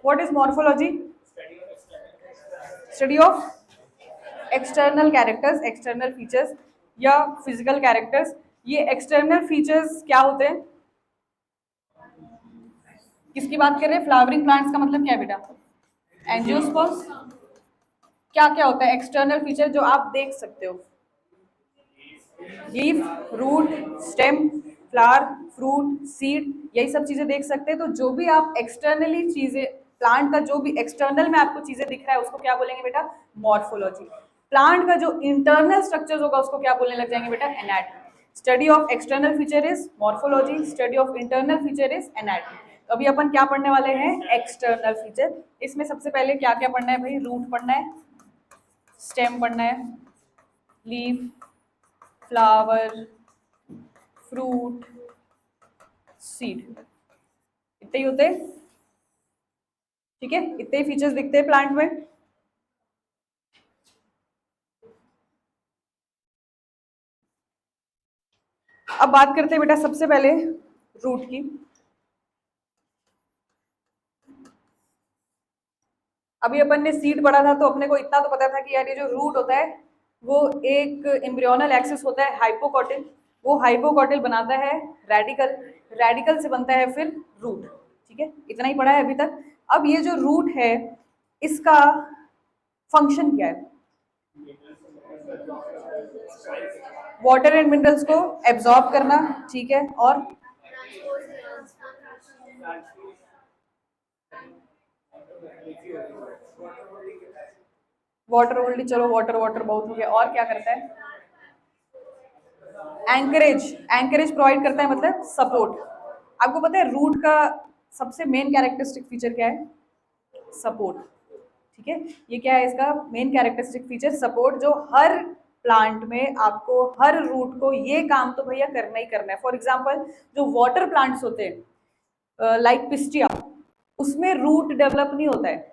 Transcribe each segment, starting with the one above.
What is morphology? Study of external characters, external features या physical characters. ये external features क्या होते हैं? किसकी बात कर रहे हैं? फ्लावरिंग प्लांट्स का मतलब क्या है बेटा? एंजियोस्पर्म्स। क्या क्या होता है एक्सटर्नल फीचर जो आप देख सकते हो? Leaf, root, stem, flower, fruit, seed, यही सब चीजें देख सकते हैं। तो जो भी आप एक्सटर्नली चीजें, प्लांट का जो भी एक्सटर्नल में आपको चीजें दिख रहा है उसको क्या बोलेंगे बेटा? मॉर्फोलॉजी। प्लांट का जो इंटरनल स्ट्रक्चर होगा उसको क्या बोलने लग जाएंगे बेटा? Anatomy. Study of external feature is morphology, study of internal feature is anatomy. तो अभी अपन क्या पढ़ने वाले हैं? External feature. इसमें सबसे पहले क्या क्या पढ़ना है भाई? रूट पढ़ना है, स्टेम पढ़ना है, लीफ, फ्लावर, फ्रूट, सीड, इतने ही होते हैं। ठीक है, इतने ही फीचर्स दिखते हैं प्लांट में। अब बात करते हैं बेटा सबसे पहले रूट की। अभी अपन ने सीड पढ़ा था तो अपने को इतना तो पता था कि यार ये जो रूट होता है वो एक एम्ब्रियोनल एक्सिस होता है हाइपोकॉटिल। वो हाइपोकॉटिल बनाता है रेडिकल, रेडिकल से बनता है फिर रूट। ठीक है, इतना ही पढ़ा है अभी तक। अब ये जो रूट है इसका फंक्शन क्या है? वाटर एंड मिनरल्स को एब्जॉर्ब करना। ठीक है, और वाटर ओनली, चलो वाटर वाटर बहुत हो गया। और क्या करता है? एंकरेज, एंकरेज प्रोवाइड करता है मतलब सपोर्ट। आपको पता है रूट का सबसे मेन कैरेक्टरिस्टिक फीचर क्या है? सपोर्ट। ठीक है, ये क्या है इसका मेन कैरेक्टरिस्टिक फीचर? सपोर्ट। जो हर प्लांट में आपको, हर रूट को ये काम तो भैया करना ही करना है। फॉर एग्जाम्पल जो वाटर प्लांट्स होते हैं लाइक पिस्टिया, उसमें रूट डेवलप नहीं होता है।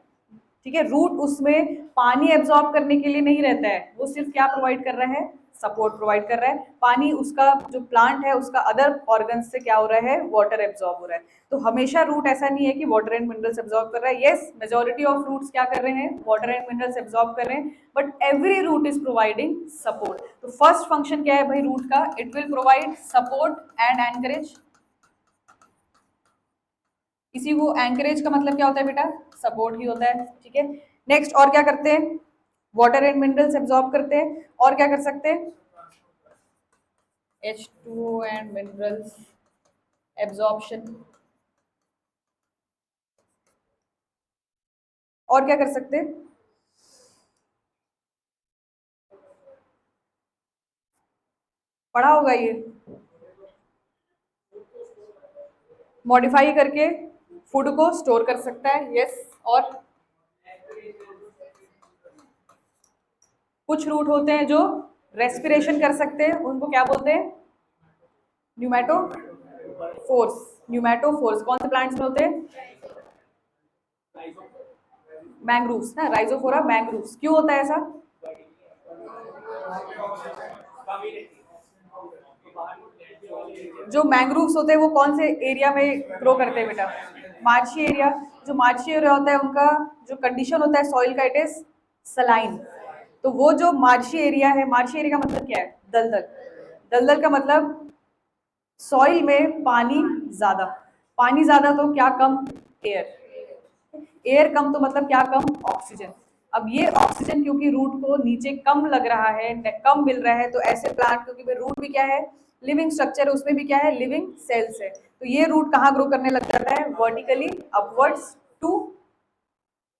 ठीक है, रूट उसमें पानी एब्जॉर्ब करने के लिए नहीं रहता है, वो सिर्फ क्या प्रोवाइड कर रहा है? सपोर्ट प्रोवाइड कर रहा है। पानी उसका जो प्लांट है उसका अदर ऑर्गन से क्या हो रहा है? वाटर एब्जॉर्ब हो रहा है। तो हमेशा रूट ऐसा नहीं है कि वाटर एंड मिनरल्स एब्जॉर्ब कर रहा है। यस, मेजोरिटी ऑफ रूट्स क्या कर रहे हैं? वाटर एंड मिनरल्स एब्जॉर्ब कर रहे हैं, but every root is providing support. तो फर्स्ट फंक्शन क्या है भाई रूट का? It will provide support and anchorage. इसी को एंकरेज का मतलब क्या होता है बेटा? सपोर्ट ही होता है। ठीक है, नेक्स्ट और क्या करते हैं? वाटर एंड मिनरल्स एब्जॉर्ब करते हैं। और क्या कर सकते हैं? H2O and minerals absorption. और क्या कर सकते हैं? पढ़ा होगा ये। मॉडिफाई करके फूड को स्टोर कर सकता है। यस, और कुछ रूट होते हैं जो रेस्पिरेशन कर सकते हैं, उनको क्या बोलते हैं? न्यूमेटोफोर्स। न्यूमेटोफोर्स कौन से प्लांट्स में होते हैं? मैंग्रूव्स ना, राइजोफोरा मैंग्रूव्स। क्यों होता है ऐसा? जो मैंग्रूव्स होते हैं वो कौन से एरिया में ग्रो करते हैं बेटा? Marshy area. जो मार्शी एरिया होता है उनका जो कंडीशन होता है सॉइल का, इट इज सलाइन। तो वो जो मार्शी एरिया है, मार्शी एरिया का मतलब क्या है? दलदल। दलदल का मतलब सॉइल में पानी ज्यादा। पानी ज्यादा तो क्या कम? एयर। एयर कम तो मतलब क्या कम? ऑक्सीजन। अब ये ऑक्सीजन क्योंकि रूट को नीचे कम लग रहा है, कम मिल रहा है, तो ऐसे प्लांट, क्योंकि रूट भी क्या है? लिविंग स्ट्रक्चर है, उसमें भी क्या है? लिविंग सेल्स है। तो ये रूट कहाँ ग्रो करने लग जाता है? Vertically upwards to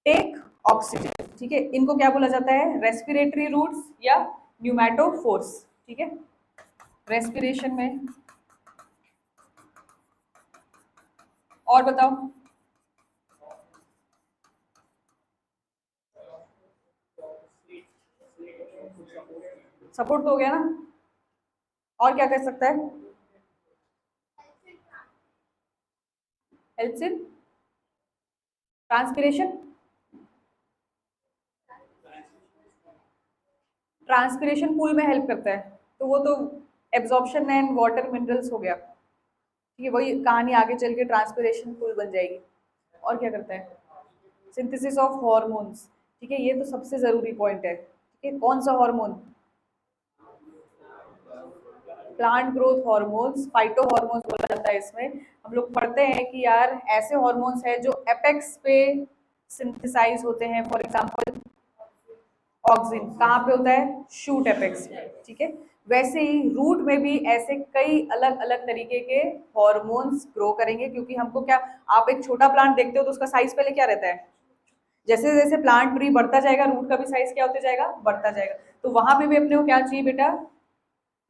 take oxygen. ठीक है, इनको क्या बोला जाता है? रेस्पिरेटरी रूट्स या न्यूमेटोफोर्स। ठीक है, रेस्पिरेशन में। और बताओ। सपोर्ट तो हो गया ना? और क्या कर सकता है? Helps in transpiration. Transpiration pool में हेल्प करता है, तो वो तो एब्जॉर्प्शन एंड वाटर मिनरल्स हो गया। ठीक है, वही कहानी आगे चल के ट्रांसपिरेशन पूल बन जाएगी। और क्या करता है? सिंथेसिस ऑफ हॉर्मोन्स, ठीक है, ये तो सबसे जरूरी पॉइंट है, ठीक है। कौन सा hormone? Plant growth hormones, phyto hormones बोला जाता है इसमें। हम लोग पढ़ते हैं कि यार ऐसे हार्मोन्स हैं जो एपेक्स पे सिंथेसाइज होते हैं। फॉर एग्जांपल ऑक्सिन कहाँ पे होता है? शूट एपेक्स पे, ठीक है। वैसे ही रूट में भी ऐसे कई अलग अलग तरीके के हार्मोन्स ग्रो करेंगे, क्योंकि हमको क्या, आप एक छोटा प्लांट देखते हो तो उसका साइज पहले क्या रहता है? जैसे जैसे प्लांट ट्री बढ़ता जाएगा रूट का भी साइज क्या होता जाएगा? बढ़ता जाएगा। तो वहां पे भी अपने को क्या चाहिए बेटा?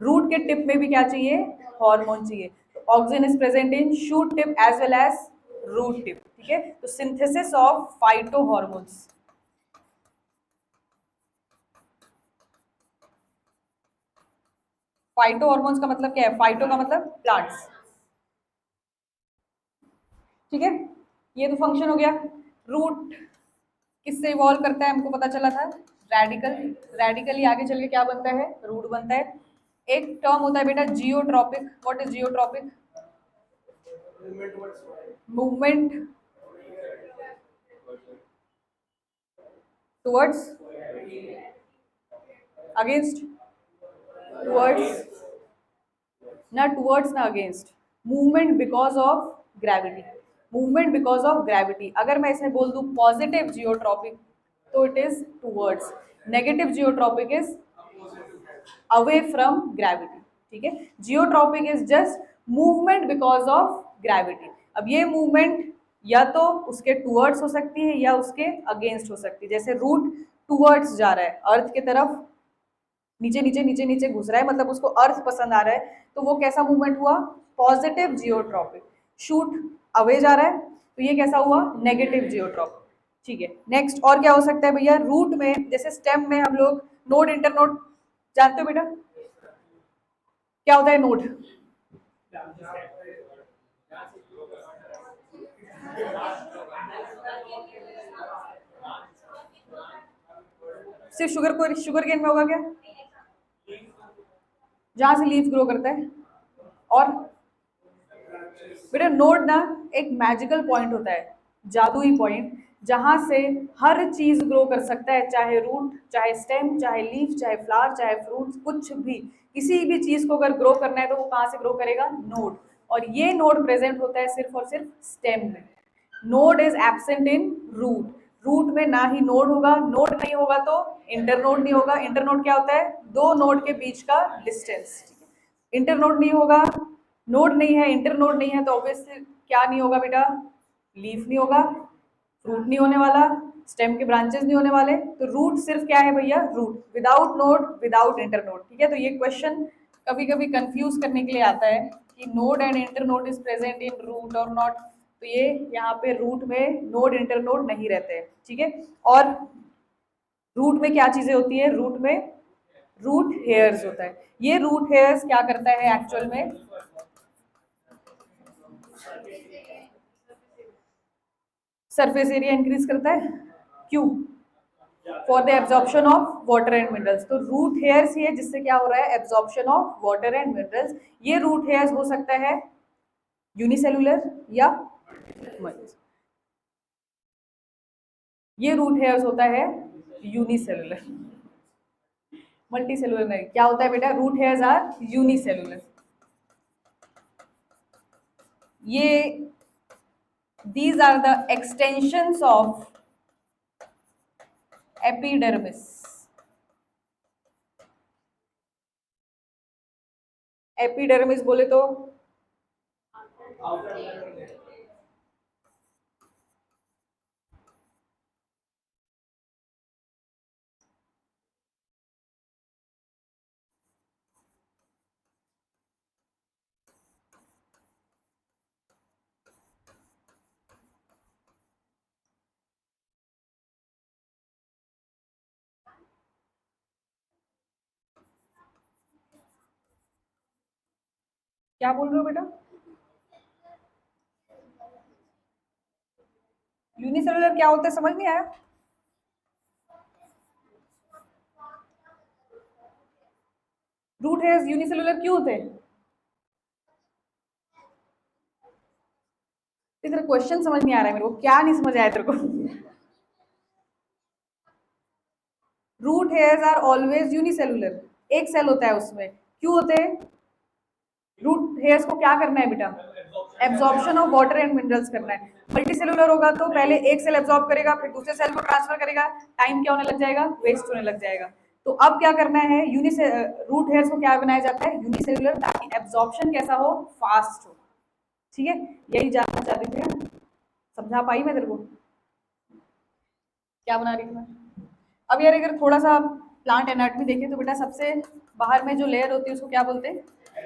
रूट के टिप में भी क्या चाहिए? हार्मोन चाहिए। Auxin is present in shoot tip as well as root tip, ठीक है। तो synthesis of phyto hormones. Phyto hormones का मतलब क्या है? फाइटो का मतलब प्लांट्स, ठीक है। ये तो फंक्शन हो गया। रूट किससे इवॉल्व करता है हमको पता चला था, रेडिकल। रेडिकली आगे चल के क्या बनता है? रूट बनता है। एक टर्म होता है बेटा geotropic. What is geotropic? Movement towards, against, towards, ना टुवर्ड्स ना against, movement because of gravity. Movement because of gravity. अगर मैं इसमें बोल दूं पॉजिटिव जियोट्रॉपिक तो it is towards, negative geotropic is away from gravity, ठीक है। Geotropic is just movement because of gravity. अब ये मूवमेंट या तो उसके टुवर्ड्स हो सकती है या उसके अगेंस्ट हो सकती है। जैसे रूट टुवर्ड्स जा रहा है अर्थ की तरफ, नीचे नीचे नीचे नीचे घुस रहा है, मतलब उसको अर्थ पसंद आ रहा है, तो वो कैसा मूवमेंट हुआ? Positive geotropic. शूट अवे जा रहा है तो ये कैसा हुआ? नेगेटिव जियोट्रॉपिक, ठीक है। नेक्स्ट और क्या हो सकता है भैया? रूट में जैसे स्टेम में हम लोग नोड इंटरनोड जानते हो बेटा? क्या होता है नोड? सिर्फ शुगर को शुगर केन में होगा क्या? जहां से लीफ ग्रो करता है। और बेटा नोड ना एक मैजिकल पॉइंट होता है, जादुई पॉइंट, जहां से हर चीज ग्रो कर सकता है, चाहे रूट, चाहे स्टेम, चाहे लीफ, चाहे फ्लावर, चाहे फ्रूट, कुछ भी। किसी भी चीज को अगर ग्रो करना है तो वो कहाँ से ग्रो करेगा? नोड। और ये नोड प्रेजेंट होता है सिर्फ और सिर्फ स्टेम में। Node is absent in root. Root में ना ही नोड होगा, नोड नहीं होगा तो इंटरनोड नहीं होगा। इंटरनोड क्या होता है? दो नोड के बीच का डिस्टेंस। इंटरनोड नहीं होगा, नोड नहीं है, इंटरनोड नहीं है, तो ऑब्वियसली क्या नहीं होगा बेटा? लीफ नहीं होगा, फ्रूट नहीं होने वाला, स्टेम के ब्रांचेस नहीं होने वाले। तो रूट सिर्फ क्या है भैया? Root, without node, without internode, ठीक है। तो ये क्वेश्चन कभी कभी कंफ्यूज करने के लिए आता है कि node and internode is present in root और नॉट। तो ये यहाँ पे रूट में नोड इंटरनोड नहीं रहते हैं, ठीक है। और रूट में क्या चीजें होती है? रूट में रूट हेयर्स होता है। ये रूट हेयर्स क्या करता है एक्चुअल में? सरफेस एरिया इंक्रीज करता है। क्यों? For the absorption of water and minerals. तो रूट हेयर्स ही है जिससे क्या हो रहा है? Absorption of water and minerals. ये रूट हेयर्स हो सकता है यूनिसेलुलर या ये रूट हेयर्स होता है यूनिसेलुलर, मल्टी सेलुलर नहीं। क्या होता है बेटा? Root hairs are unicellular. ये these are the extensions of epidermis। Epidermis बोले तो क्या बोल रहे हो बेटा? यूनिसेलुलर क्या होता है समझ नहीं आया? रूट हेयर्स यूनिसेलुलर क्यों होते हैं? तेरा क्वेश्चन समझ नहीं आ रहा है मेरे को, क्या नहीं समझ आया तेरे को? Root hairs are always unicellular, एक सेल होता है उसमें, क्यों होते हैं? रूट हेयर्स को क्या करना है बेटा? Absorption of water and minerals करना है। मल्टीसेलुलर होगा तो पहले एक सेल एब्जॉर्ब करेगा, फिर दूसरे सेल को ट्रांसफर करेगा, टाइम क्या होने लग जाएगा? वेस्ट होने लग जाएगा। तो अब क्या करना है, रूट हेयर्स को क्या बनाया जाता है? यूनिसेलुलर, ताकि एब्जॉर्प्शन कैसा हो? फास्ट हो। ठीक है, यही जानना चाहती थी। समझा पाई मैं तेरे को क्या बना रही थी मैं? अब यार अगर थोड़ा सा प्लांट एनाटॉमी देखें तो बेटा सबसे बाहर में जो लेयर होती है उसको क्या बोलते हैं?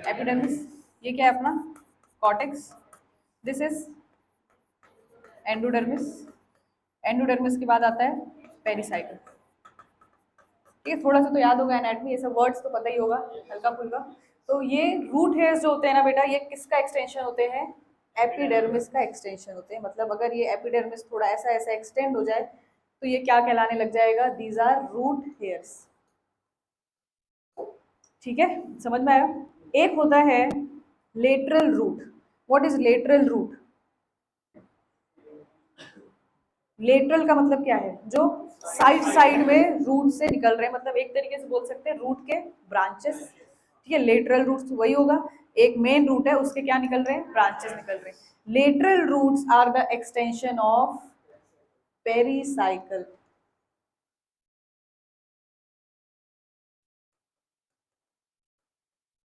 एपिडर्मिस। ये क्या है अपना? Cortex. This is endodermis. Endodermis के बाद आता है पेरिसाइकल। ठीक है, थोड़ा सा तो याद होगा एनाटॉमी, ये सब वर्ड्स तो पता ही होगा हल्का फुल्का। तो ये रूट हेयर्स जो होते हैं ना बेटा, ये किसका एक्सटेंशन होते हैं? एपिडर्मिस का एक्सटेंशन होते हैं। मतलब अगर ये एपिडर्मिस थोड़ा ऐसा ऐसा एक्सटेंड हो जाए तो ये क्या कहलाने लग जाएगा? These are root hairs. ठीक है, समझ में आया? एक होता है lateral root. What is lateral root? Lateral का मतलब क्या है? जो साइड साइड में रूट से निकल रहे हैं, मतलब एक तरीके से बोल सकते हैं रूट के ब्रांचेस। ठीक है, लेटरल रूट्स वही होगा, एक मेन रूट है उसके क्या निकल रहे हैं? ब्रांचेस निकल रहे हैं। Lateral roots are the extension of pericycle.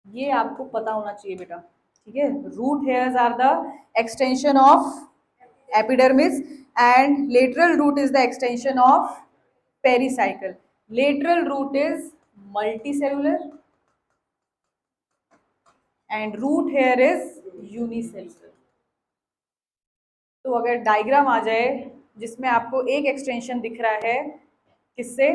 ये आपको पता होना चाहिए बेटा। ठीक है, root hairs are the extension of epidermis and lateral root is the extension of pericycle. Lateral root is multicellular and root hair is unicellular. तो अगर डायग्राम आ जाए जिसमें आपको एक एक्सटेंशन दिख रहा है, किससे?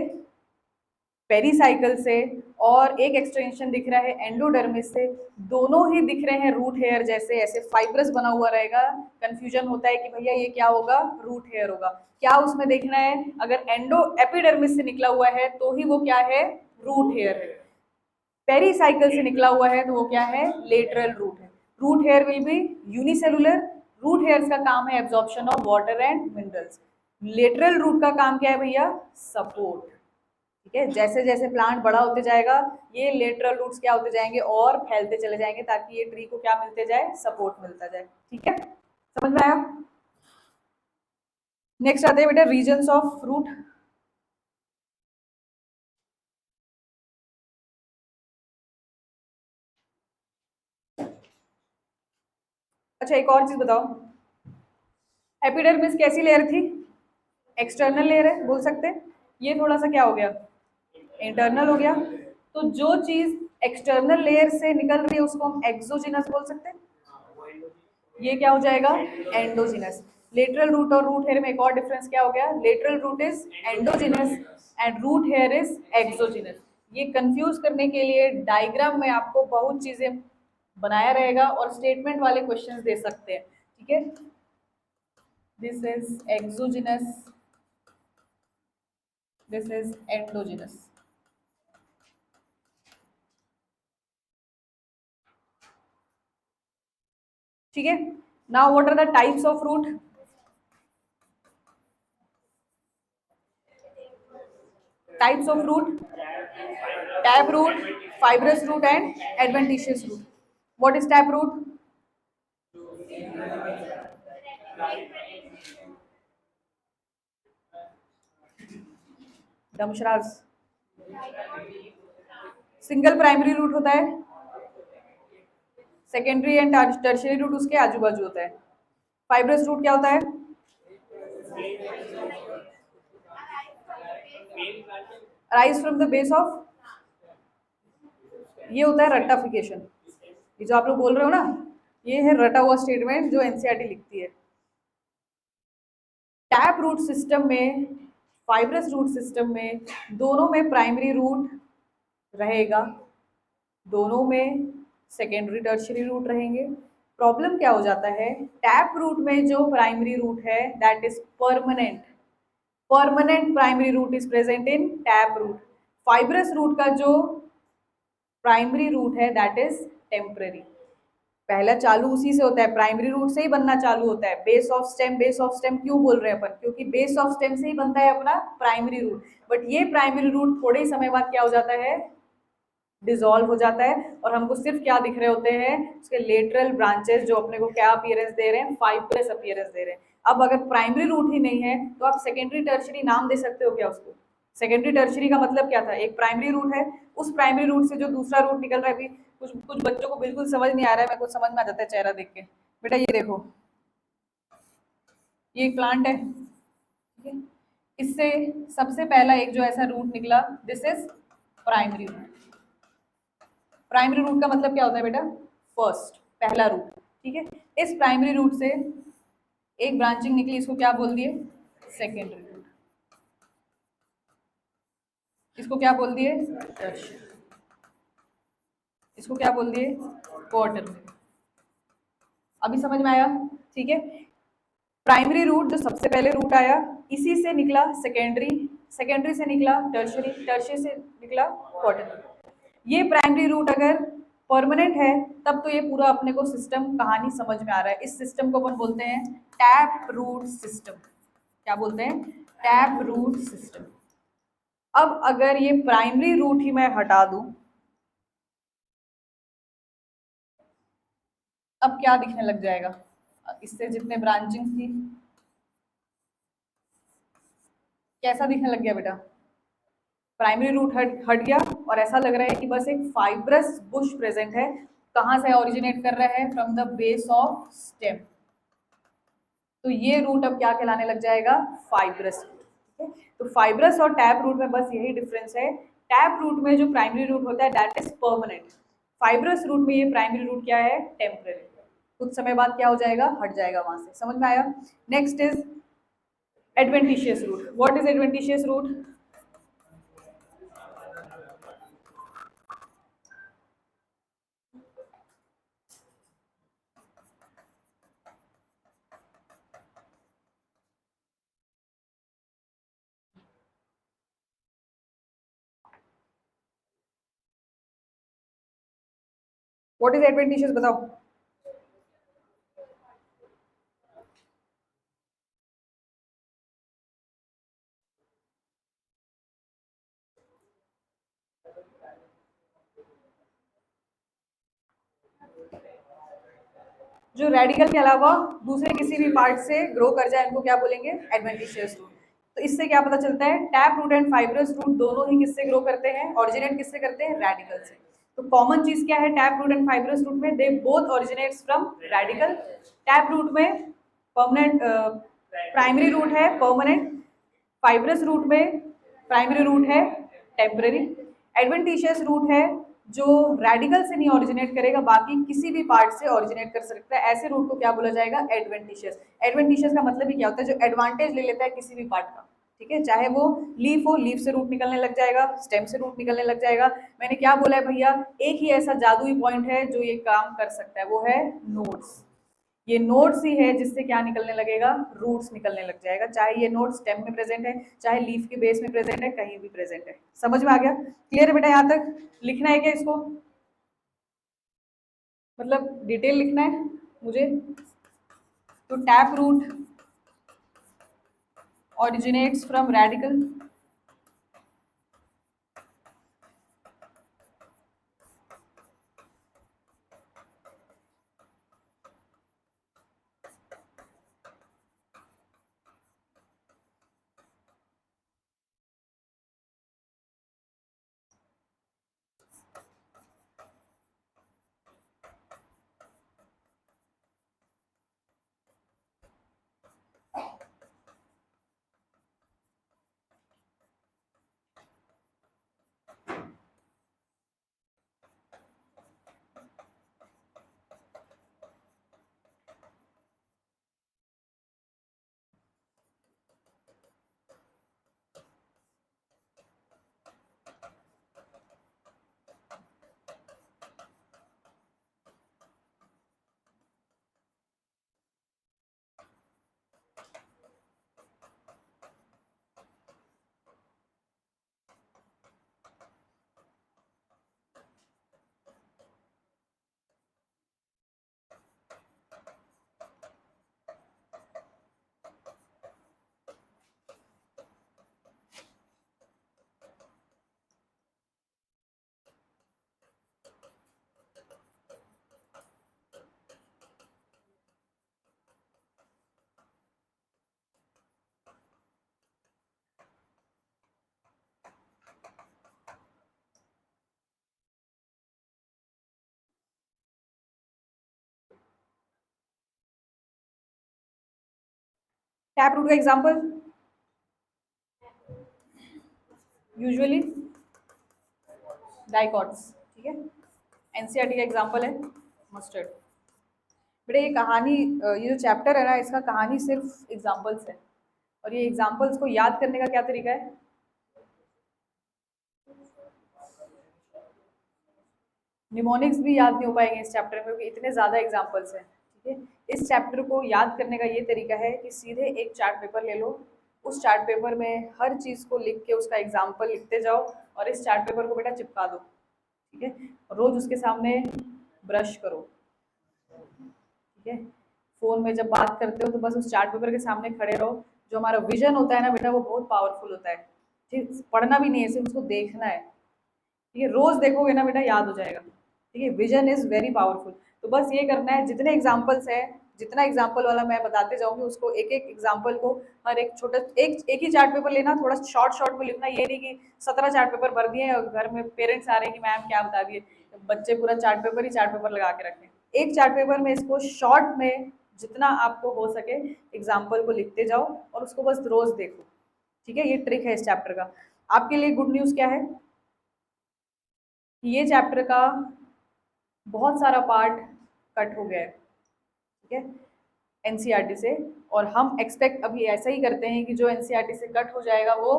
पेरिसाइकल से, और एक एक्सटेंशन दिख रहा है एंडोडर्मिस से, दोनों ही दिख रहे हैं रूट हेयर जैसे, ऐसे फाइब्रस बना हुआ रहेगा। कंफ्यूजन होता है कि भैया ये क्या होगा? रूट हेयर होगा। क्या उसमें देखना है? अगर एंडो एपिडर्मिस से निकला हुआ है तो ही वो क्या है? रूट हेयर है। पेरिसाइकल से निकला हुआ है तो वो क्या है? लेटरल रूट है। Root hair will be unicellular. Root hairs का काम है absorption of water and minerals. Lateral root का काम क्या है भैया? सपोर्ट। ठीक है, जैसे जैसे प्लांट बड़ा होते जाएगा ये लेटरल रूट्स क्या होते जाएंगे? और फैलते चले जाएंगे, ताकि ये ट्री को क्या मिलते जाए? सपोर्ट मिलता जाए। ठीक है, समझ में आया? नेक्स्ट आते हैं बेटा रीजन्स ऑफ रूट। अच्छा, एक और चीज बताओ, एपिडर्मिस कैसी लेयर थी? एक्सटर्नल लेयर है, बोल सकते हैं। ये थोड़ा सा क्या हो गया? इंटरनल हो गया। तो जो चीज एक्सटर्नल लेयर से निकल रही है उसको हम एक्सोजिनस बोल सकते हैं। ये क्या हो जाएगा? एंडोजिनस। लेटरल रूट और रूट हेयर में एक और डिफरेंस क्या हो गया? Lateral root is endogenous and root hair is exogenous. ये कंफ्यूज करने के लिए डायग्राम में आपको बहुत चीजें बनाया रहेगा और स्टेटमेंट वाले क्वेश्चंस दे सकते हैं। ठीक है, this is exogenous, this is endogenous. ठीक है, now what are the types of root? Types of root: tap root, fibrous root and adventitious root. What is tap root? दमशराज। सिंगल प्राइमरी रूट होता है, secondary and tertiary root उसके आजू बाजू होता है। फाइब्रस रूट क्या होता है? Rise from the base of, ये होता है रट्टाफिकेशन। ये जो आप लोग बोल रहे हो ना, ये है रटा हुआ स्टेटमेंट जो एनसीईआरटी लिखती है। टैप रूट सिस्टम में, फाइब्रस रूट सिस्टम में, दोनों में प्राइमरी रूट रहेगा, दोनों में सेकेंडरी टर्शियरी रूट रहेंगे। प्रॉब्लम क्या हो जाता है? टैप रूट में जो प्राइमरी रूट है that is permanent. Permanent primary root is present in tap root. Fibrous root का जो प्राइमरी रूट है दैट इज टेम्पररी। पहला चालू उसी से होता है, प्राइमरी रूट से ही बनना चालू होता है। Base of stem, base of stem क्यों बोल रहे हैं अपन, क्योंकि बेस ऑफ स्टेम से ही बनता है अपना प्राइमरी रूट। बट ये प्राइमरी रूट थोड़े ही समय बाद क्या हो जाता है, डिसॉल्व हो जाता है, और हमको सिर्फ क्या दिख रहे होते हैं, उसके लेटरल ब्रांचेस, जो अपने को क्या अपीयरेंस दे रहे हैं, फाइब्रस अपीयरेंस दे रहे हैं। अब अगर प्राइमरी रूट ही नहीं है तो आप सेकेंडरी टर्शरी नाम दे सकते हो क्या उसको? सेकेंडरी टर्शरी का मतलब क्या था, एक प्राइमरी रूट है, उस प्राइमरी रूट से जो दूसरा रूट निकल रहा है। अभी कुछ कुछ बच्चों को बिल्कुल समझ नहीं आ रहा है, मेरे को समझ में आ जाता है चेहरा देख के। बेटा ये देखो, ये एक प्लांट है, ठीक है, इससे सबसे पहला एक जो ऐसा रूट निकला, this is primary root. Primary root का मतलब क्या होता है बेटा, फर्स्ट, पहला रूट, ठीक है। इस प्राइमरी रूट से एक ब्रांचिंग निकली, इसको क्या बोल दिए, सेकेंडरी रूट। इसको क्या बोल दिए, टर्शियरी। इसको क्या बोल दिए, क्वार्टरनरी। अभी समझ में आया, ठीक है। प्राइमरी रूट जो सबसे पहले रूट आया, इसी से निकला सेकेंडरी, सेकेंडरी से निकला टर्शियरी, टर्शियरी से निकला क्वार्टरनरी। ये प्राइमरी रूट अगर परमानेंट है तब तो ये पूरा अपने को सिस्टम कहानी समझ में आ रहा है। इस सिस्टम को अपन बोलते हैं टैप रूट सिस्टम। क्या बोलते हैं, टैप रूट सिस्टम। अब अगर ये प्राइमरी रूट ही मैं हटा दूं, अब क्या दिखने लग जाएगा, इससे जितने ब्रांचिंग थी, कैसा दिखने लग गया बेटा, प्राइमरी रूट हट गया, और ऐसा लग रहा है कि बस एक फाइब्रस बुश प्रेजेंट है। कहां से ओरिजिनेट कर रहा है, from the base of stem. तो ये रूट अब क्या कहलाने लग जाएगा, फाइब्रस रूट, ठीक है। तो फाइब्रस और टैप रूट में बस यही डिफरेंस है। टैप रूट में जो प्राइमरी रूट होता है that is permanent, fibrous root में ये प्राइमरी रूट क्या है, टेम्पररी। कुछ समय बाद क्या हो जाएगा, हट जाएगा वहां से। समझ में आया। Next is adventitious root. What is adventitious root, what is adventitious बताओ। जो रेडिकल के अलावा दूसरे किसी भी पार्ट से ग्रो कर जाए उनको क्या बोलेंगे, एडवेंटिशियस रूट। तो इससे क्या पता चलता है, tap root and fibrous root दोनों ही किससे ग्रो करते हैं, ओरिजिनेट किससे करते हैं, रेडिकल से। तो कॉमन चीज क्या है tap root and fibrous root में, they both originates from radical. Tap root में परमानेंट प्राइमरी रूट है परमानेंट, फाइब्रस रूट में प्राइमरी रूट है टेम्पररी। एडवेंटिशियस रूट है जो रेडिकल से नहीं ओरिजिनेट करेगा, बाकी किसी भी पार्ट से ओरिजिनेट कर सकता है। ऐसे रूट को क्या बोला जाएगा, एडवेंटिशियस। एडवेंटिशियस का मतलब ही क्या होता है, जो एडवांटेज ले लेता है किसी भी पार्ट का, ठीक है। चाहे वो लीफ हो, लीफ से रूट निकलने लग जाएगा, स्टेम से रूट निकलने लग जाएगा। मैंने क्या बोला है भैया, एक ही ऐसा जादुई पॉइंट है जो ये काम कर सकता है, वो है नोड्स। ये नोड्स ही है जिससे क्या निकलने लगेगा, रूट्स निकलने लग जाएगा। चाहे ये नोड स्टेम में प्रेजेंट है, चाहे लीफ के बेस में प्रेजेंट है, कहीं भी प्रेजेंट है। समझ में आ गया, क्लियर है बेटा। यहाँ तक लिखना है क्या इसको, मतलब डिटेल लिखना है मुझे। तो tap root originates from radical, tap root का एग्जांपल यूजुअली डाइकॉट्स, ठीक है। एनसीईआरटी का एग्जांपल है मस्टर्ड। बेटा ये कहानी, ये जो चैप्टर है ना, इसका कहानी सिर्फ एग्जांपल्स है, और ये एग्जांपल्स को याद करने का क्या तरीका है? निमोनिक्स भी याद नहीं हो पाएंगे इस चैप्टर में, क्योंकि इतने ज़्यादा एग्जांपल्स हैं, ठीक है। इस चैप्टर को याद करने का ये तरीका है कि सीधे एक चार्ट पेपर ले लो, उस चार्ट पेपर में हर चीज़ को लिख के उसका एग्जाम्पल लिखते जाओ, और इस चार्ट पेपर को बेटा चिपका दो, ठीक है। रोज़ उसके सामने ब्रश करो, ठीक है। फ़ोन में जब बात करते हो तो बस उस चार्ट पेपर के सामने खड़े रहो। जो हमारा विजन होता है ना बेटा, वो बहुत पावरफुल होता है, ठीक। पढ़ना भी नहीं है, सिर्फ उसको देखना है, ठीक है। रोज देखोगे ना बेटा, याद हो जाएगा, ठीक है। Vision is very powerful. तो बस ये करना है, जितने एग्जाम्पल्स हैं, जितना एग्जाम्पल वाला मैं बताते जाऊंगी, उसको एक एक एग्जाम्पल को हर एक छोटा एक ही चार्ट पेपर लेना, थोड़ा शॉर्ट शॉर्ट में लिखना। ये नहीं कि 17 चार्ट पेपर भर दिए और घर में पेरेंट्स आ रहे हैं कि मैम क्या बता दिए, बच्चे पूरा चार्ट पेपर लगा के रखें। एक चार्ट पेपर में इसको शॉर्ट में जितना आपको हो सके एग्जाम्पल को लिखते जाओ, और उसको बस रोज देखो, ठीक है। ये ट्रिक है इस चैप्टर का। आपके लिए गुड न्यूज़ क्या है? ये चैप्टर का बहुत सारा पार्ट कट हो गया है, ठीक है, एनसीईआरटी से। और हम एक्सपेक्ट अभी ऐसा ही करते हैं कि जो एनसीईआरटी से कट हो जाएगा वो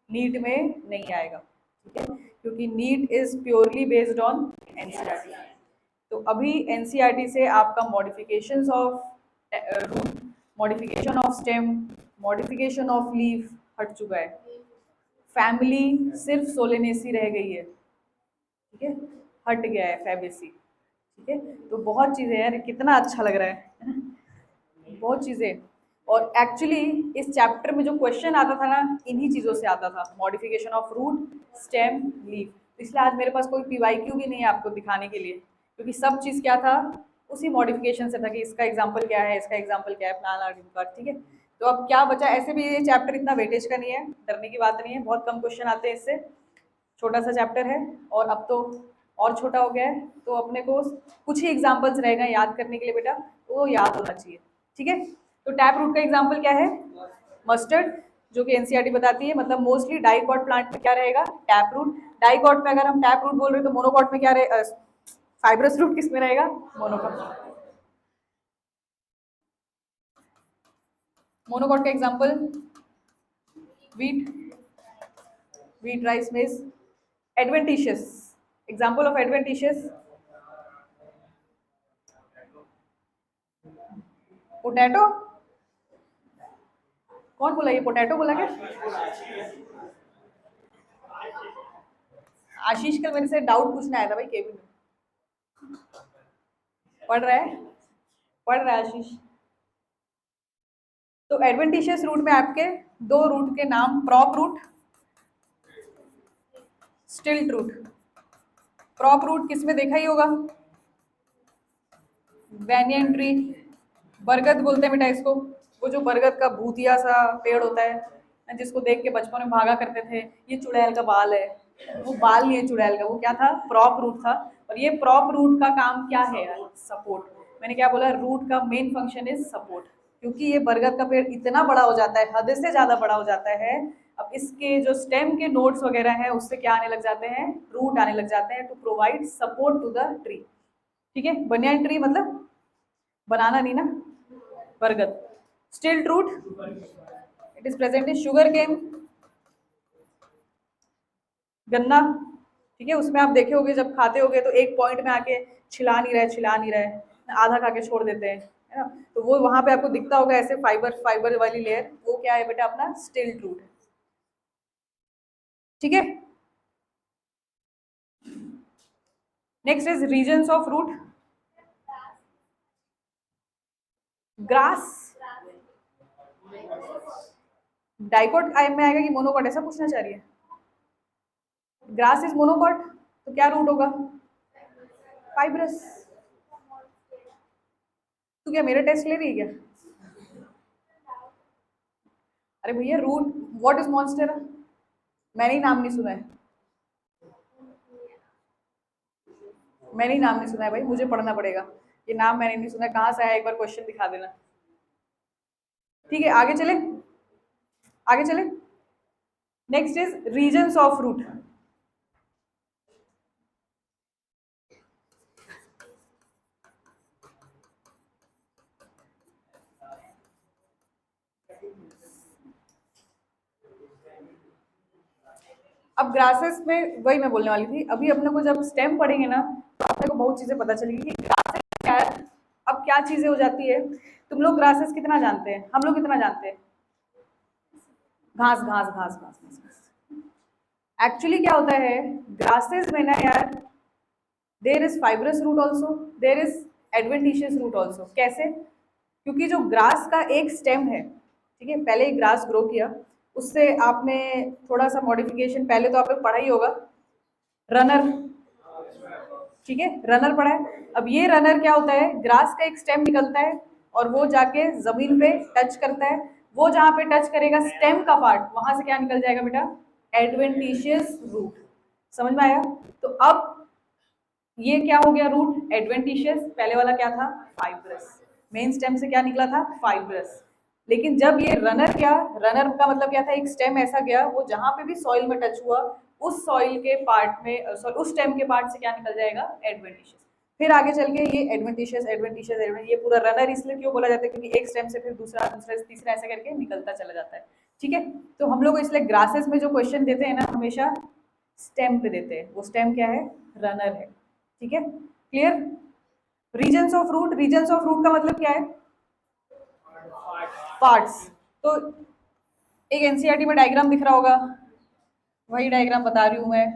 नीट में नहीं आएगा, ठीक है, क्योंकि NEET is purely based on NCERT. तो अभी एनसीईआरटी से आपका modifications of root, modification of stem, modification of leaf हट चुका है। फैमिली सिर्फ सोलेनेसी रह गई है, ठीक है, हट गया है फैबेसी, ठीक है। तो बहुत चीज़ें यार, कितना अच्छा लग रहा है ना? बहुत चीज़ें। और एक्चुअली इस चैप्टर में जो क्वेश्चन आता था ना, इन्हीं चीज़ों से आता था, modification of root, stem, leaf. इसलिए आज मेरे पास कोई पीवाईक्यू भी नहीं है आपको दिखाने के लिए, क्योंकि सब चीज़ क्या था, उसी मॉडिफिकेशन से था कि इसका एग्जाम्पल क्या है, इसका एग्जाम्पल क्या है, प्लान आर्टिकल, ठीक है। तो अब क्या बचा? ऐसे भी ये चैप्टर इतना वेटेज का नहीं है, डरने की बात नहीं है, बहुत कम क्वेश्चन आते हैं इससे, छोटा सा चैप्टर है। और अब तो और छोटा हो गया है, तो अपने को कुछ ही एग्जाम्पल्स रह गए याद करने के लिए बेटा, तो वो याद होना चाहिए, ठीक है। तो टैप रूट का एग्जाम्पल क्या है? मस्टर्ड, जो कि एनसीईआरटी बताती है। मतलब मोस्टली डाइकॉट प्लांट में क्या रहेगा? Tap root. डाइकॉट में अगर हम टैप रूट बोल रहे हैं तो मोनोकॉट में क्या रहे? फाइब्रस रूट किस में रहेगा? मोनोकॉट। मोनोकॉट का एग्जाम्पल वीट, वीट, राइस, मेज। Adventitious, example of adventitious potato. कौन बोला ये पोटैटो बोला क्या? आशीष कल मेरे से डाउट पूछने आया था भाई, केबिन में। पढ़ रहा है, पढ़ रहा है आशीष। तो एडवेंटिशियस रूट में आपके दो रूट के नाम, prop root, stilt root. Prop root किसमें देखा ही होगा? बैनियन ट्री, बरगद बोलते हैं बेटा इसको। वो जो बरगद का भूतिया सा पेड़ होता है, जिसको देख के बचपन में भागा करते थे, ये चुड़ैल का बाल है। वो बाल नहीं है चुड़ैल का, वो क्या था? प्रॉप रूट था। और ये प्रॉप रूट का काम क्या है यार? सपोर्ट। मैंने क्या बोला? रूट का मेन फंक्शन इज सपोर्ट। क्योंकि ये बरगद का पेड़ इतना बड़ा हो जाता है, हद से ज्यादा बड़ा हो जाता है, अब इसके जो स्टेम के नोड्स वगैरह हैं उससे क्या आने लग जाते हैं? रूट आने लग जाते हैं, to provide support to the tree, ठीक है। बनियान ट्री मतलब बनाना नहीं ना, बरगद। Stilt root, it is present in sugarcane, गन्ना, ठीक है। उसमें आप देखे होगे जब खाते होगे तो एक पॉइंट में आके छिला नहीं रहा है, छिला नहीं रहा है, आधा खा के छोड़ देते हैं, है ना। तो वो वहां पे आपको दिखता होगा ऐसे फाइबर फाइबर वाली लेयर, वो क्या है बेटा? अपना स्टिल्ट रूट है, ठीक है। Next is regions of root. Grass, dicot में आएगा कि मोनोकोट? ऐसा पूछना चाह रही है। ग्रास इज मोनोकोट, तो क्या रूट होगा? फाइब्रस। तू क्या मेरा टेस्ट ले रही है क्या? अरे भैया, रूट, व्हाट इज मॉन्स्टेरा? मैंने ही नाम नहीं सुना है, मैंने ही नाम नहीं सुना है भाई, मुझे पढ़ना पड़ेगा। ये नाम मैंने नहीं सुना, कहाँ से आया? एक बार क्वेश्चन दिखा देना। ठीक है, आगे चले, आगे चले। Next is regions of root. अब ग्रासेस में वही मैं बोलने वाली थी, अभी अपने को जब स्टेम पढ़ेंगे ना तो अपने को बहुत चीजें पता चलेगी कि ग्रासेस क्या है। अब क्या चीजें हो जाती है, तुम लोग ग्रासेस कितना जानते हैं, हम लोग कितना जानते हैं? घास घास घास घास घास। एक्चुअली क्या होता है ग्रासेस में ना यार, there is fibrous root also, there is adventitious root also. कैसे? क्योंकि जो ग्रास का एक स्टेम है, ठीक है, पहले ही ग्रास ग्रो किया, उससे आपने थोड़ा सा मॉडिफिकेशन पहले तो आपने पढ़ा ही होगा, रनर, ठीक है, रनर पढ़ा है। अब ये रनर क्या होता है, ग्रास का एक स्टेम निकलता है और वो जाके जमीन पे टच करता है, वो जहां पे टच करेगा स्टेम का पार्ट, वहां से क्या निकल जाएगा बेटा, एडवेंटिशियस रूट। समझ में आया? तो अब ये क्या हो गया रूट एडवेंटिशियस, पहले वाला क्या था फाइब्रस, मेन स्टेम से क्या निकला था फाइब्रस। लेकिन जब ये रनर क्या, रनर का मतलब क्या था, एक स्टेम ऐसा गया वो जहां पे भी सॉइल में टच हुआ उस सॉइल के पार्ट में, सॉरी उस स्टेम के पार्ट से क्या निकल जाएगा एडवेंटिशियस। फिर आगे चल के ये एडवेंटिशियस एडवेंटिशियस एडवेंटिशियस, ये पूरा रनर इसलिए क्यों बोला जाता है क्योंकि एक स्टेम से फिर दूसरा दूसरा तीसरा ऐसा करके निकलता चला जाता है। ठीक है, तो हम लोग इसलिए ग्रासेस में जो क्वेश्चन देते हैं ना हमेशा स्टेम पे देते हैं, वो स्टेम क्या है, रनर है। ठीक है, clear? Regions of root, regions of root का मतलब क्या है, पार्ट्स। तो एक एनसीईआरटी में डायग्राम दिख रहा होगा, वही डायग्राम बता रही हूं मैं।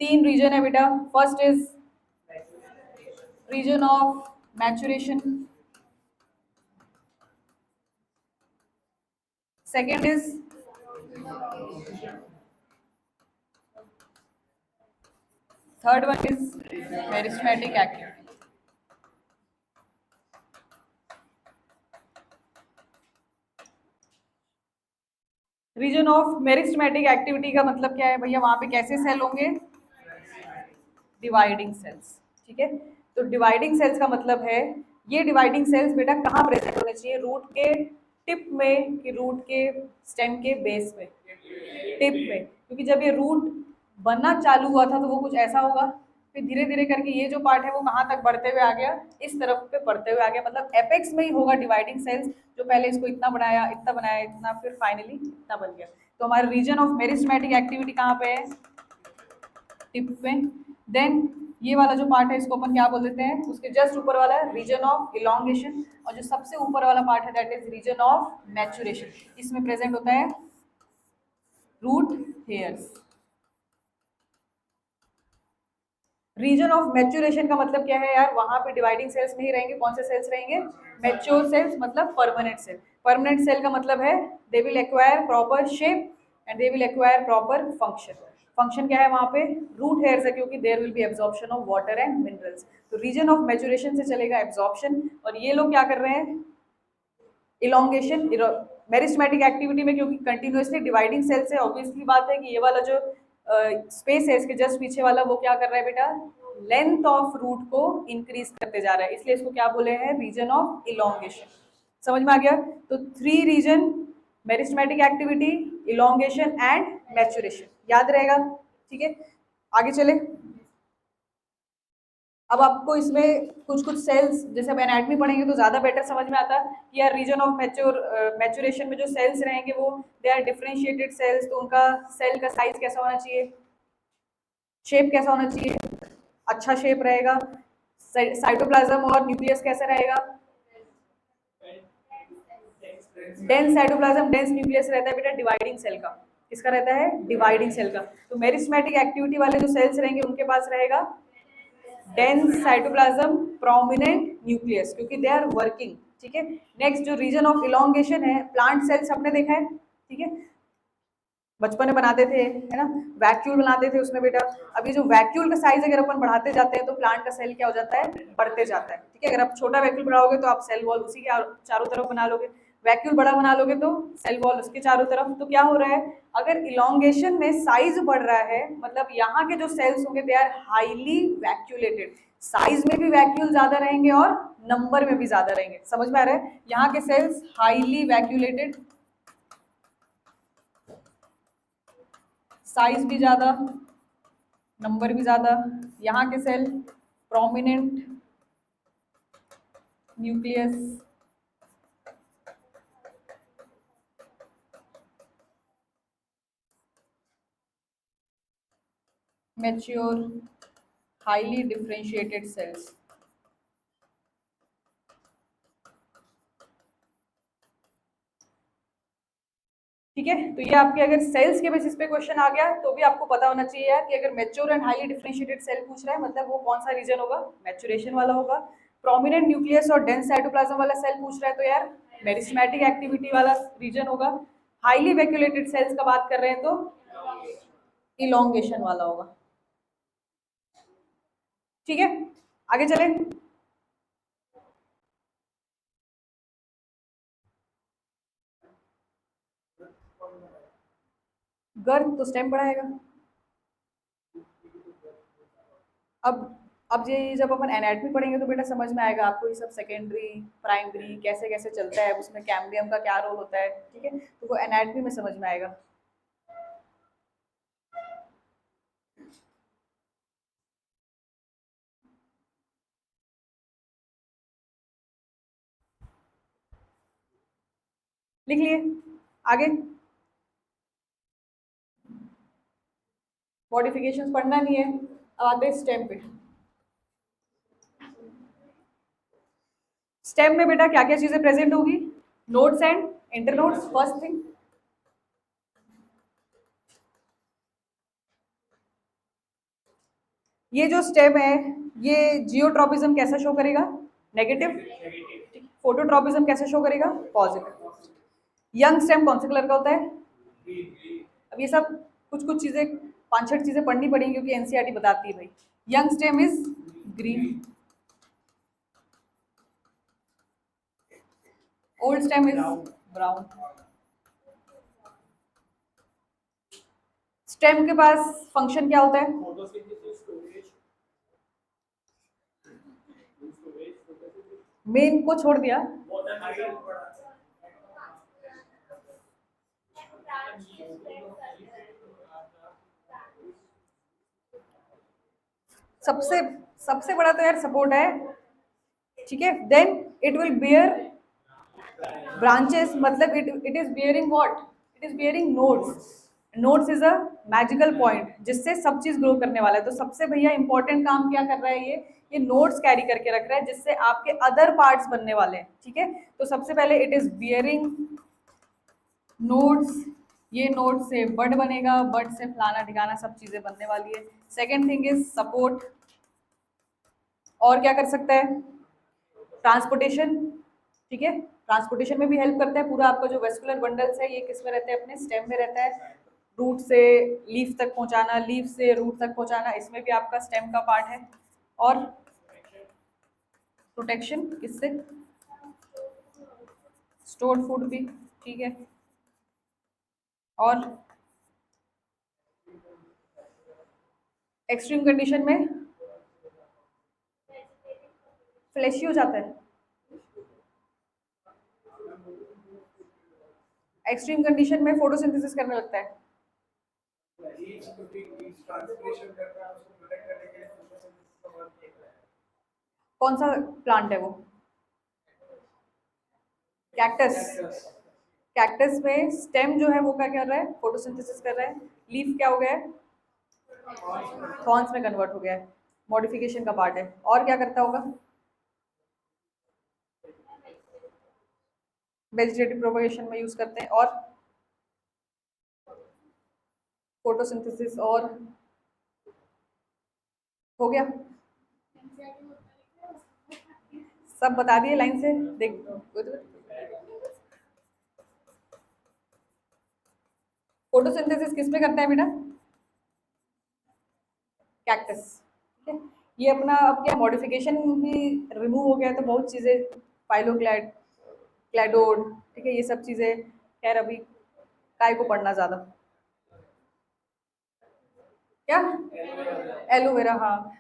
तीन रीजन है बेटा, first is region of maturation, second is third one is meristematic activity. Region of meristematic activity का मतलब क्या है भैया, वहां पे कैसे सेल होंगे, डिवाइडिंग सेल्स। ठीक है, तो डिवाइडिंग सेल्स का मतलब है ये डिवाइडिंग सेल्स बेटा कहाँ प्रेजेंट होने चाहिए, रूट के टिप में कि रूट के स्टेम के बेस में, टिप में, क्योंकि जब ये रूट बनना चालू हुआ था तो वो कुछ ऐसा होगा, फिर धीरे धीरे करके ये जो पार्ट है वो कहाँ तक बढ़ते हुए आ गया, इस तरफ पे बढ़ते हुए आ गया, मतलब एपेक्स में ही होगा डिवाइडिंग सेल्स, जो पहले इसको इतना बनाया इतना, फिर फाइनली इतना बन गया। तो हमारा रीजन ऑफ मेरिस्टेमेटिक एक्टिविटी कहाँ पे है, टिप पे। देन ये वाला जो पार्ट है इसको अपन क्या बोल देते हैं, उसके जस्ट ऊपर वाला है रीजन ऑफ इलोंगेशन, और जो सबसे ऊपर वाला पार्ट है that is region of maturation, इसमें प्रेजेंट होता है root hairs. Region of maturation का मतलब क्या है यार, वहां पे डिवाइडिंग सेल्स नहीं रहेंगे, कौन से सेल्स रहेंगे, मैच्योर सेल्स, मतलब परमानेंट सेल। परमानेंट सेल का मतलब है they will acquire proper shape and they will acquire proper function. Function क्या है वहां पे, रूट हेयर्स है, क्योंकि there will be absorption of water and minerals. तो रीजन ऑफ मैच्योरेशन से चलेगा एब्जॉर्प्शन, और ये लोग क्या कर रहे हैं, इलोंगेशन। मेरिस्टेमेटिक एक्टिविटी में क्योंकि कंटिन्यूसली डिवाइडिंग सेल्स है, ऑब्वियसली बात है कि ये वाला जो स्पेस है इसके जस्ट पीछे वाला वो क्या कर रहा है बेटा, लेंथ ऑफ रूट को इंक्रीज करते जा रहा है, इसलिए इसको क्या बोले हैं, रीजन ऑफ इलोंगेशन। समझ में आ गया? तो three region, meristematic activity, elongation and maturation, याद रहेगा। ठीक है, आगे चले। अब आपको इसमें कुछ कुछ सेल्स, जैसे अब एनाटॉमी पढ़ेंगे तो ज्यादा बेटर समझ में आता है कि यार रीजन ऑफ मैच्योरेशन में जो सेल्स रहेंगे वो दे आर डिफरेंशिएटेड सेल्स, तो उनका सेल का साइज कैसा होना चाहिए, शेप कैसा होना चाहिए, अच्छा शेप रहेगा। साइटोप्लाज्म और न्यूक्लियस कैसा रहेगा, डेंस साइटोप्लाज्म डेंस न्यूक्लियस रहता है बेटा डिवाइडिंग सेल का, किसका रहता है, डिवाइडिंग सेल का। तो मेरिस्टेमेटिक एक्टिविटी वाले जो सेल्स रहेंगे उनके पास रहेगा डेंस साइटोप्लाज्म, प्रोमिनेंट न्यूक्लियस, क्योंकि दे आर वर्किंग। ठीक है, नेक्स्ट जो रीजन ऑफ इलोंगेशन है, प्लांट सेल्स आपने देखा है, ठीक है, बचपन में बनाते थे, है ना, वैक्यूल बनाते थे उसमें बेटा। अभी जो वैक्यूल का साइज अगर अपन बढ़ाते जाते हैं तो प्लांट का सेल क्या हो जाता है, बढ़ते जाता है। ठीक है, अगर आप छोटा वैक्यूल बढ़ाओगे तो आप सेल वॉल उसी के चारों तरफ बना लोगे, वैक्यूल बड़ा बना लोगे तो सेल वॉल उसके चारों तरफ, तो क्या हो रहा है, अगर इलोंगेशन में साइज बढ़ रहा है मतलब यहाँ के जो सेल्स होंगे they are highly vacuolated, size में भी वैक्यूल ज्यादा रहेंगे और नंबर में भी ज्यादा रहेंगे। समझ में आ रहा है, यहाँ के सेल्स हाईली वैक्यूलेटेड, साइज भी ज्यादा, नंबर भी ज्यादा। यहाँ के cell prominent nucleus, mature highly differentiated cells. ठीक है, तो ये आपके अगर सेल्स के बेसिस पे क्वेश्चन आ गया तो भी आपको पता होना चाहिए यार कि अगर mature and highly differentiated cell पूछ रहा है मतलब वो कौन सा रीजन होगा, मैच्योरेशन वाला होगा। प्रोमिनेंट न्यूक्लियस और डेंस साइटोप्लाज्म वाला सेल पूछ रहा है तो यार मेरिस्टेमेटिक एक्टिविटी वाला रीजन होगा। हाईली वैक्यूलेटेड सेल्स का बात कर रहे हैं तो इलोंगेशन वाला होगा। ठीक है, आगे चले। गर्थ तो स्टेम बढ़ाएगा। अब अब ये जब अपन एनाटॉमी पढ़ेंगे तो बेटा समझ में आएगा आपको ये सब, सेकेंडरी प्राइमरी कैसे कैसे चलता है, उसमें कैम्बियम का क्या रोल होता है। ठीक है, तो वो एनाटॉमी में समझ में आएगा। लिख लिए, आगे मॉडिफिकेशंस पढ़ना नहीं है। अब आते हैं स्टेम पे। स्टेम में बेटा क्या क्या चीजें प्रेजेंट होगी, nodes and internodes first thing. ये जो स्टेम है ये जियोट्रोपिज्म कैसा शो करेगा, नेगेटिव। फोटोट्रोपिज्म कैसे शो करेगा, पॉजिटिव। यंग स्टेम कौन से कलर का होता है, अब ये सब कुछ कुछ चीजें 5-6 चीजें पढ़नी पड़ेंगी क्योंकि एनसीईआरटी बताती है भाई। Young stem is green, old stem is brown. Stem के पास फंक्शन क्या होता है, मेन को छोड़ दिया, सबसे सबसे बड़ा तो यार सपोर्ट है। ठीक है, then it will bear branches, मतलब it is bearing what, it is bearing nodes. Nodes is a magical point जिससे सब चीज ग्रो करने वाला है। तो सबसे भैया इंपॉर्टेंट काम क्या कर रहा है ये नोड्स कैरी करके रख रहा है जिससे आपके अदर पार्ट्स बनने वाले हैं। ठीक है, तो सबसे पहले इट इज बियरिंग नोड्स, ये नोड से बड बनेगा, बड से फलाना ठिकाना सब चीजें बनने वाली है। सेकेंड थिंग इज सपोर्ट, और क्या कर सकता है, ट्रांसपोर्टेशन। ठीक है, ट्रांसपोर्टेशन में भी हेल्प करता है। पूरा आपका जो वेस्कुलर बंडल्स है ये किस में रहते हैं, अपने स्टेम में रहता है। रूट से लीफ तक पहुंचाना, लीफ से रूट तक पहुंचाना, इसमें भी आपका स्टेम का पार्ट है। और प्रोटेक्शन किससे, स्टोर्ड फूड भी। ठीक है, और एक्सट्रीम कंडीशन में फ्लैशी हो जाता है, एक्सट्रीम कंडीशन में फोटोसिंथेसिस करने लगता है। कौन सा प्लांट है वो, कैक्टस। कैक्टस में स्टेम जो है वो क्या कर रहा है, फोटोसिंथेसिस कर रहा है। लीफ क्या हो गया है, थॉर्न्स में कन्वर्ट हो गया है, मॉडिफिकेशन का पार्ट है। और क्या करता होगा, वेजिटेटिव प्रोपगेशन में यूज करते हैं। और फोटोसिंथेसिस और हो गया, सब बता दिए लाइन से देख। फोटोसिंथेसिस किस में करता है बेटा, कैक्टस। ठीक है, ये अपना अब क्या मॉडिफिकेशन भी रिमूव हो गया तो बहुत चीजें, फाइलोक्लैड क्लैडोड, ठीक है, ये सब चीजें खैर अभी काय को पढ़ना ज्यादा। क्या? एलोवेरा, हाँ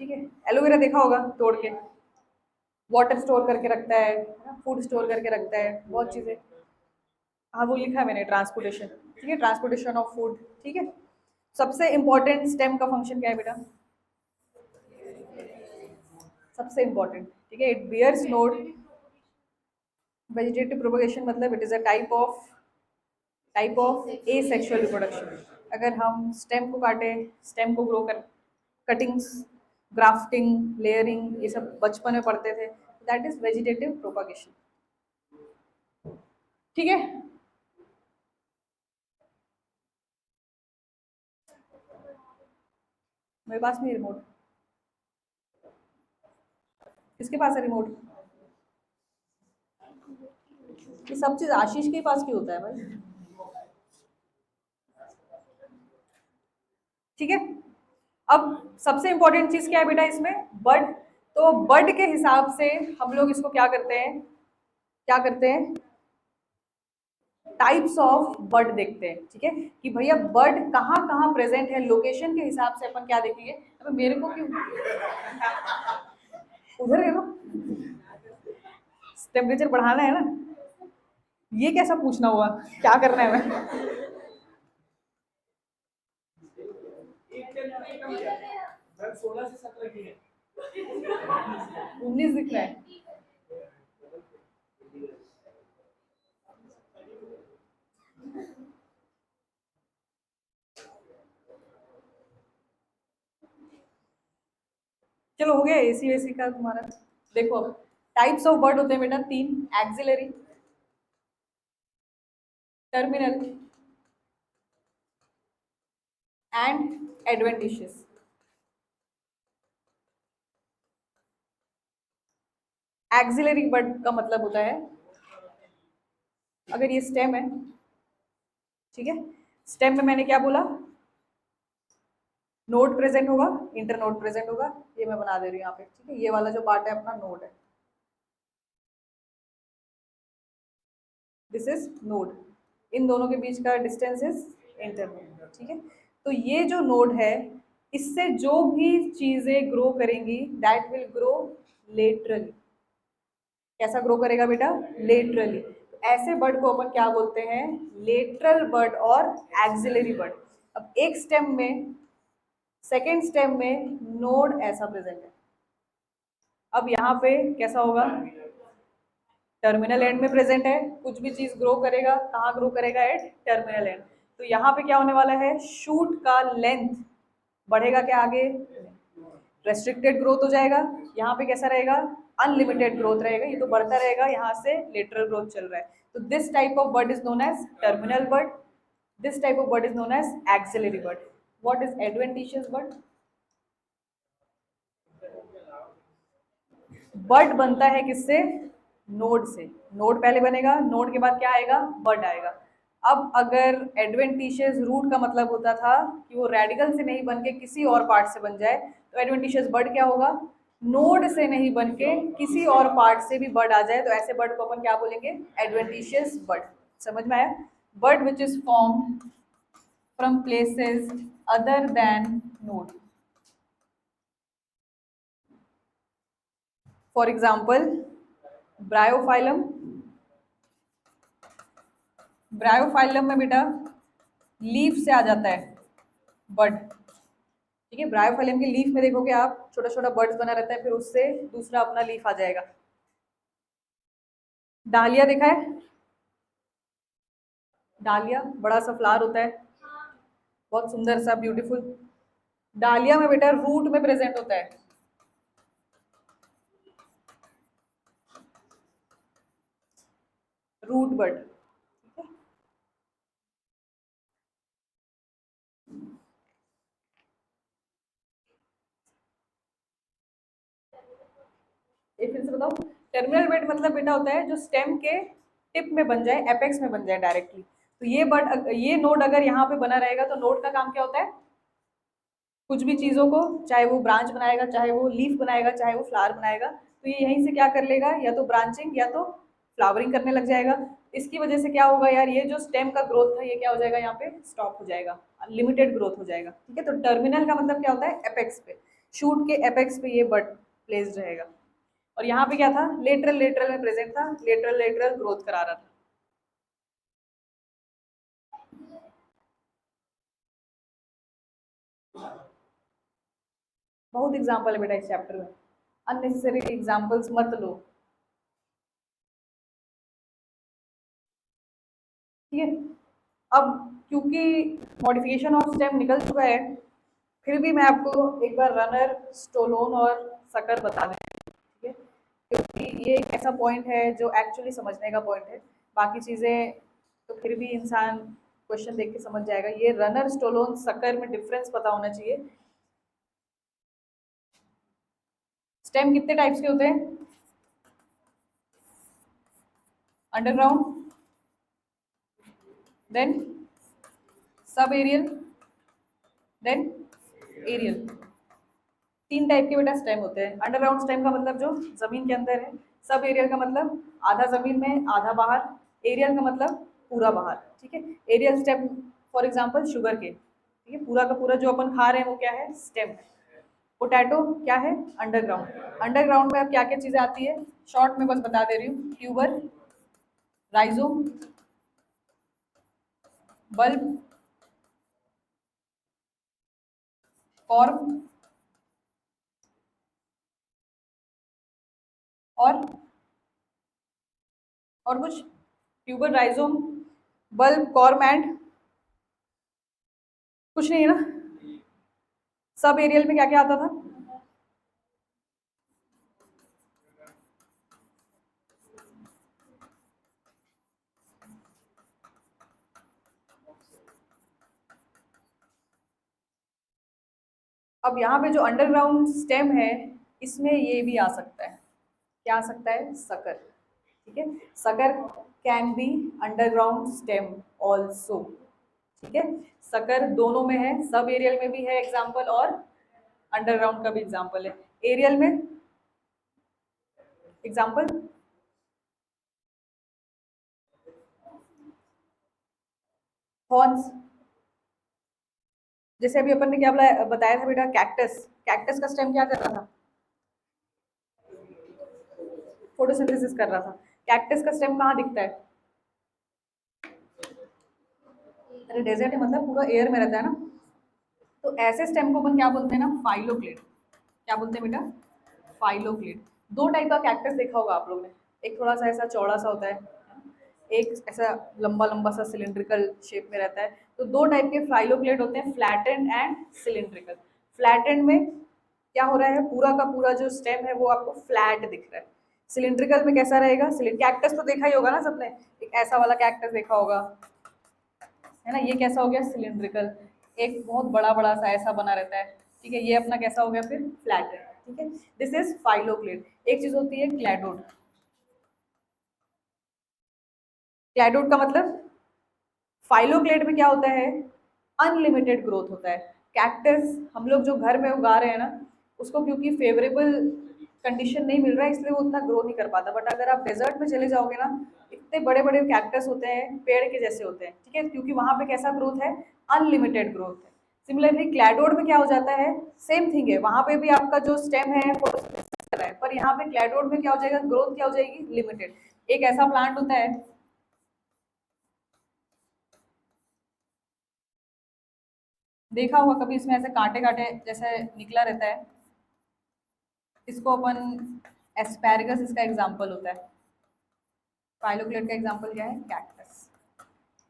ठीक है, एलोवेरा देखा होगा तोड़ के, वाटर स्टोर करके रखता है ना, फूड स्टोर करके रखता है, बहुत चीजें। हाँ वो लिखा है मैंने, ट्रांसपोर्टेशन, ठीक है, ट्रांसपोर्टेशन ऑफ फूड, ठीक है। सबसे इंपॉर्टेंट स्टेम का फंक्शन क्या है बेटा? सबसे इंपॉर्टेंट, ठीक है, it bears node. Vegetative propagation मतलब it is a type of asexual reproduction. अगर हम स्टेम को काटे, स्टेम को ग्रो कर, कटिंग्स, ग्राफ्टिंग, लेयरिंग, ये सब बचपन में पढ़ते थे, दैट इज वेजिटेटिव प्रोपगेशन, ठीक है। मेरे पास नहीं रिमोट, किसके पास है रिमोट? ये सब चीज आशीष के पास क्यों होता है भाई? ठीक है, अब सबसे इंपॉर्टेंट चीज क्या है बेटा इसमें? बड। तो बड के हिसाब से हम लोग इसको क्या करते हैं, क्या करते हैं, टाइप्स ऑफ बर्ड देखते हैं, ठीक है, कि भैया बर्ड कहाँ कहाँ प्रेजेंट है, लोकेशन के हिसाब से अपन क्या देखेंगे। अब मेरे को क्यों उधर देखो, टेम्परेचर बढ़ाना है ना, ये कैसा पूछना हुआ, क्या करना है मैं? 19 दिख रहा है। चलो हो गया एसी वेसी का तुम्हारा। देखो अब टाइप्स ऑफ बर्ड होते हैं बेटा तीन, axillary, terminal and adventitious. Axillary bud का मतलब होता है, अगर ये स्टेम है, ठीक है, स्टेम में मैंने क्या बोला, नोड प्रेजेंट होगा, इंटर नोड प्रेजेंट होगा, ये मैं बना दे रही हूँ यहाँ पे, ठीक है, ये वाला जो पार्ट है अपना नोड है, दिस इज नोड, इन दोनों के बीच का डिस्टेंस इज इंटर नोड, ठीक है। तो ये जो नोड है, इससे जो भी चीजें ग्रो करेंगी दैट विल ग्रो लेटरली। कैसा ग्रो करेगा बेटा? लेटरली। ऐसे बर्ड को अपन क्या बोलते हैं? लेटरल बर्ड और एक्सिलरी बर्ड। अब एक स्टेम में, सेकेंड स्टेम में नोड ऐसा प्रेजेंट है, अब यहाँ पे कैसा होगा? टर्मिनल एंड में प्रेजेंट है, कुछ भी चीज ग्रो करेगा कहाँ ग्रो करेगा? At terminal end. तो यहाँ पे क्या होने वाला है? शूट का लेंथ बढ़ेगा क्या आगे? रेस्ट्रिक्टेड ग्रोथ हो जाएगा। यहाँ पे कैसा रहेगा? अनलिमिटेड ग्रोथ रहेगा, ये तो बढ़ता रहेगा, यहाँ से लेटरल ग्रोथ चल रहा है। तो this type of bud is known as terminal bud, this type of bud is known as axillary bud. What is adventitious bud? Bud बनता है किससे? नोड से। नोड पहले बनेगा, नोड के बाद क्या आएगा? बर्ड आएगा। अब अगर एडवेंटिशियस, रूट का मतलब होता था कि वो रेडिकल से नहीं बन के किसी और पार्ट से बन जाए, तो एडवेंटिशियस बर्ड क्या होगा? नोड से नहीं बन के किसी और पार्ट से भी बर्ड आ जाए, तो ऐसे बर्ड को अपन क्या बोलेंगे? Adventitious bird. समझ में आया? Bird which is formed from places other than node. For example Bryophyllum, Bryophyllum में बेटा लीफ से आ जाता है बर्ड, ठीक है, ब्रायोफाइलम के लीफ में देखोगे आप, छोटा छोटा बर्ड्स बना रहता है, फिर उससे दूसरा अपना लीफ आ जाएगा। डालिया देखा है? डालिया बड़ा सा फ्लावर होता है, बहुत सुंदर सा, ब्यूटीफुल। डालिया में बेटा रूट में प्रेजेंट होता है, रूट बर्ड। एक फिर से बताओ। टर्मिनल बर्ड मतलब बेटा होता है जो स्टेम के टिप में बन जाए, एपेक्स में बन जाए डायरेक्टली। तो ये बर्ड, ये नोड अगर यहाँ पे बना रहेगा, तो नोड का काम क्या होता है? कुछ भी चीज़ों को, चाहे वो ब्रांच बनाएगा, चाहे वो लीफ बनाएगा, चाहे वो फ्लावर बनाएगा, तो ये यहीं से क्या कर लेगा? या तो ब्रांचिंग या तो फ्लावरिंग करने लग जाएगा। इसकी वजह से क्या होगा यार, ये जो स्टेम का ग्रोथ था ये क्या हो जाएगा, यहाँ पे स्टॉप हो जाएगा, लिमिटेड ग्रोथ हो जाएगा। ठीक है, तो टर्मिनल का मतलब क्या होता है, एपेक्स पे, शूट के एपेक्स पे ये बड प्लेस्ड रहेगा। और यहाँ पे क्या था, लेटरल लेटरल में प्रेजेंट था, लेटरल लेटरल ग्रोथ करा रहा था। बहुत एग्जाम्पल है बेटा इस चैप्टर में, अननेसेसरी एग्जाम्पल्स मत लो। ठीक है, अब क्योंकि मॉडिफिकेशन ऑफ स्टेम निकल चुका है, फिर भी मैं आपको एक बार रनर, स्टोलोन और सकर बता दें। ठीक है, क्योंकि ये एक ऐसा पॉइंट है जो एक्चुअली समझने का पॉइंट है, बाकी चीज़ें तो फिर भी इंसान क्वेश्चन देख के समझ जाएगा। ये रनर, स्टोलोन, सकर में डिफरेंस पता होना चाहिए। स्टेम कितने टाइप्स के होते हैं, underground, then subaerial, then aerial. तीन टाइप के बेटा स्टेम होते हैं। अंडरग्राउंड स्टेम का मतलब जो जमीन के अंदर है, सब एरियल का मतलब आधा जमीन में आधा बाहर, एरियल का मतलब पूरा बाहर। ठीक है, aerial stem for example sugar के, ठीक है, पूरा का पूरा जो अपन खा रहे हैं वो क्या है, स्टेम है। पोटैटो क्या है, अंडरग्राउंड। अंडरग्राउंड में अब क्या क्या चीजें आती है, शॉर्ट में बस बता दे रही हूँ, ट्यूबर, राइजोम, बल्ब, कॉर्म और कुछ, tuber, rhizome, bulb, corm and कुछ नहीं है ना। सब एरियल में क्या क्या आता था, अब यहाँ पे जो अंडरग्राउंड स्टेम है इसमें ये भी आ सकता है, क्या आ सकता है, सकर। ठीक है, sucker can be underground stem also. ठीक है, सकर दोनों में है, सब एरियल में भी है एग्जाम्पल और अंडरग्राउंड का भी एग्जाम्पल है। एरियल में एग्जाम्पल, थॉर्न्स, जैसे अभी अपन ने क्या बताया था बेटा, कैक्टस, कैक्टस का स्टेम क्या कर रहा था, फोटोसिंथेसिस कर रहा था। कैक्टस का स्टेम कहाँ दिखता है, अरे डेजर्ट है मतलब पूरा एयर में रहता है ना, तो ऐसे स्टेम को अपन क्या बोलते हैं ना, फाइलोक्लेट। क्या बोलते हैं बेटा, फाइलोक्लेट। दो टाइप का कैक्टस देखा होगा आप लोगों ने, एक थोड़ा सा ऐसा चौड़ा सा होता है, एक ऐसा लंबा लंबा सा सिलिंड्रिकल शेप में रहता है। तो दो टाइप के फाइलोक्लेट होते हैं, फ्लैटेंड एंड सिलिंड्रिकल। फ्लैटेंड में क्या हो रहा है, पूरा का पूरा जो स्टेम है वो आपको फ्लैट दिख रहा है। सिलिंड्रिकल में कैसा रहेगा, कैक्टस तो देखा ही होगा ना सबने, एक ऐसा वाला कैक्टस देखा होगा, है ना, ये कैसा हो गया, सिलिंड्रिकल। एक बहुत बड़ा बड़ा सा ऐसा बना रहता है। ठीक है, ये अपना कैसा हो गया फिर, फ्लैट है। ठीक है, दिस इज फाइलोक्लेट। एक चीज होती है क्लैडोड। क्लैडोड का मतलब, फाइलोक्लेट में क्या होता है, अनलिमिटेड ग्रोथ होता है। कैक्टस हम लोग जो घर में उगा रहे हैं ना, उसको क्योंकि फेवरेबल कंडीशन नहीं मिल रहा है इसलिए वो उतना ग्रो नहीं कर पाता। बट अगर आप डेजर्ट में चले जाओगे ना, इतने बड़े बड़े कैक्टस होते हैं, पेड़ के जैसे होते हैं। ठीक है, क्योंकि वहां पे कैसा ग्रोथ है, अनलिमिटेड ग्रोथ है। सिमिलरली क्लैडोड में क्या हो जाता है, सेम थिंग है, वहां पे भी आपका जो स्टेम है फोटोसिंथेसिस कर रहा है, पर यहाँ पे क्लैडोड में क्या हो जाएगा, ग्रोथ क्या हो जाएगी, लिमिटेड। एक ऐसा प्लांट होता है, देखा होगा कभी, इसमें ऐसे कांटे कांटे जैसे निकला रहता है, इसको अपन एस्पैरगस इसका एग्जाम्पल होता है। फाइलोक्लेट का एग्जाम्पल क्या है, कैक्टस।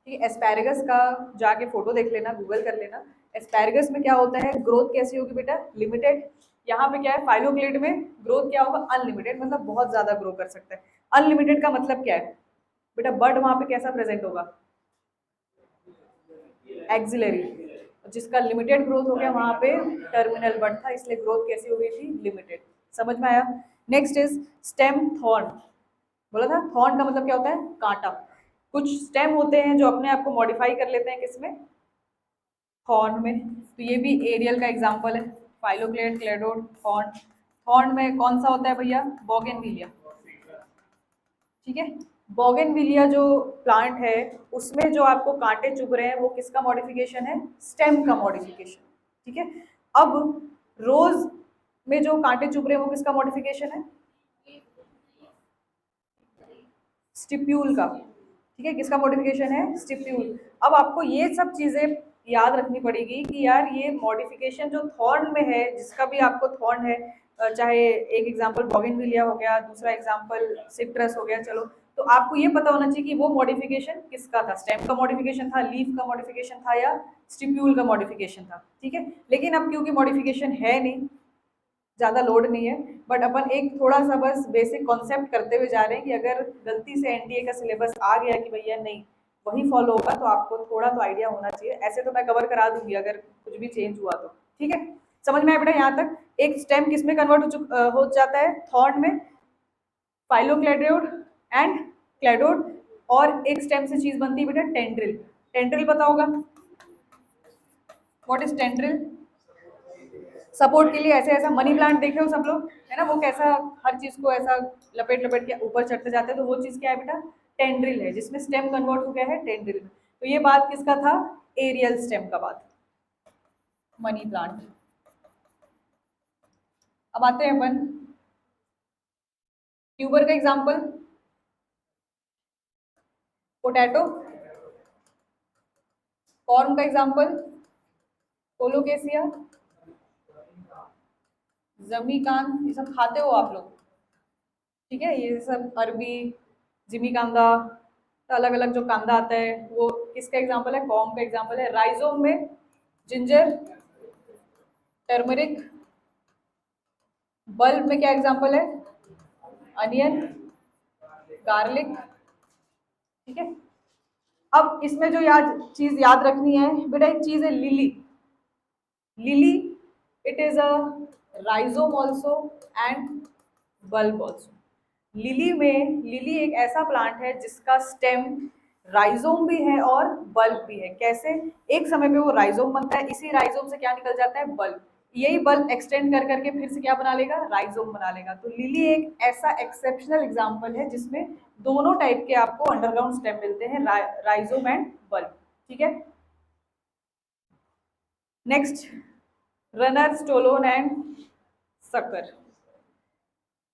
ठीक है, एस्पैरगस का जाके फोटो देख लेना, गूगल कर लेना। एस्पैरगस में क्या होता है, ग्रोथ कैसी होगी बेटा, लिमिटेड। यहाँ पे क्या है, फाइलोक्लेट में ग्रोथ क्या होगा, अनलिमिटेड, मतलब बहुत ज्यादा ग्रो कर सकता है। अनलिमिटेड का मतलब क्या है बेटा, बर्ड वहां पे कैसा प्रेजेंट होगा, एक्सिलरी। जिसका लिमिटेड ग्रोथ हो गया वहां पे टर्मिनल बर्ड था, इसलिए ग्रोथ कैसी हो गई थी, लिमिटेड। समझ में आया। Next is stem thorn. बोला था थॉर्न का मतलब क्या होता है, कांटा। कुछ स्टेम होते हैं जो अपने आप को मॉडिफाई कर लेते हैं, किसमें, थॉर्न में। तो ये भी एरियल का एग्जाम्पल है, फाइलोक्लेट, क्लेडोड, थॉर्न। थॉर्न में कौन सा होता है भैया, बोगेनविलिया। ठीक है, बोगनविलिया जो प्लांट है उसमें जो आपको कांटे चुभ रहे हैं वो किसका मॉडिफिकेशन है? स्टेम का मॉडिफिकेशन। ठीक है, अब रोज में जो कांटे चुभ रहे हैं वो किसका मॉडिफिकेशन है? स्टिप्यूल का। ठीक है, किसका मॉडिफिकेशन है? स्टिप्यूल। अब आपको ये सब चीजें याद रखनी पड़ेगी कि यार ये मॉडिफिकेशन जो थॉर्न में है, जिसका भी आपको थॉर्न है, चाहे एक एग्जांपल बोगनविलिया हो गया, दूसरा एग्जांपल सिट्रस हो गया, चलो, तो आपको ये पता होना चाहिए कि वो मॉडिफिकेशन किसका था, स्टेम का मॉडिफिकेशन था, लीफ का मॉडिफिकेशन था, या स्टिप्यूल का मॉडिफिकेशन था। ठीक है, लेकिन अब क्योंकि मॉडिफिकेशन है नहीं, ज़्यादा लोड नहीं है, बट अपन एक थोड़ा सा बस बेसिक कॉन्सेप्ट करते हुए जा रहे हैं कि अगर गलती से एनडीए का सिलेबस आ गया कि भैया नहीं वही फॉलो होगा, तो आपको थोड़ा तो आइडिया होना चाहिए। ऐसे तो मैं कवर करा दूंगी अगर कुछ भी चेंज हुआ तो। ठीक है, समझ में आया बेटा यहाँ तक? एक स्टेम किस में कन्वर्ट हो जाता है? थॉर्न में, फाइलोक्लेडोड एंड क्लेडोड। और एक स्टेम से चीज बनती है बेटा टेंड्रिल। टेंड्रिल पता होगा, व्हाट इज टेंड्रिल? सपोर्ट के लिए ऐसे ऐसा मनी प्लांट देखे हो सब लोग, है ना, वो कैसा हर चीज को ऐसा लपेट लपेट के ऊपर चढ़ते जाते हैं, तो वो चीज क्या है बेटा? टेंड्रिल है, जिसमें स्टेम कन्वर्ट हो गया है टेंड्रिल में। तो ये बात किसका था? एरियल स्टेम का बात, मनी प्लांट। अब आते हैं अपन ट्यूबर का एग्जाम्पल, पोटैटो। कॉर्न का एग्जाम्पल कोलोकेसिया, जमीकांद, ये सब खाते हो आप लोग। ठीक है, ये सब अरबी, जिमीकांदा, तो अलग अलग जो कांदा आता है वो किसका एग्जाम्पल है? कॉर्न का एग्जाम्पल है। राइजोम में जिंजर, टर्मरिक। बल्ब में क्या एग्जाम्पल है? Onion, garlic. ठीक है, अब इसमें जो चीज याद रखनी है बेटा, एक चीज है lily. Lily, it is a rhizome also and bulb also. Lily एक ऐसा प्लांट है जिसका स्टेम राइजोम भी है और बल्ब भी है। कैसे? एक समय पे वो राइजोम बनता है, इसी राइजोम से क्या निकल जाता है? बल्ब। यही बल्ब एक्सटेंड कर करके फिर से क्या बना लेगा? राइजोम बना लेगा। तो लिली एक ऐसा एक्सेप्शनल एग्जाम्पल है जिसमें दोनों टाइप के आपको अंडरग्राउंड स्टेम मिलते हैं, राइजोम एंड बल्ब। ठीक है, next, runner, stolon and sucker.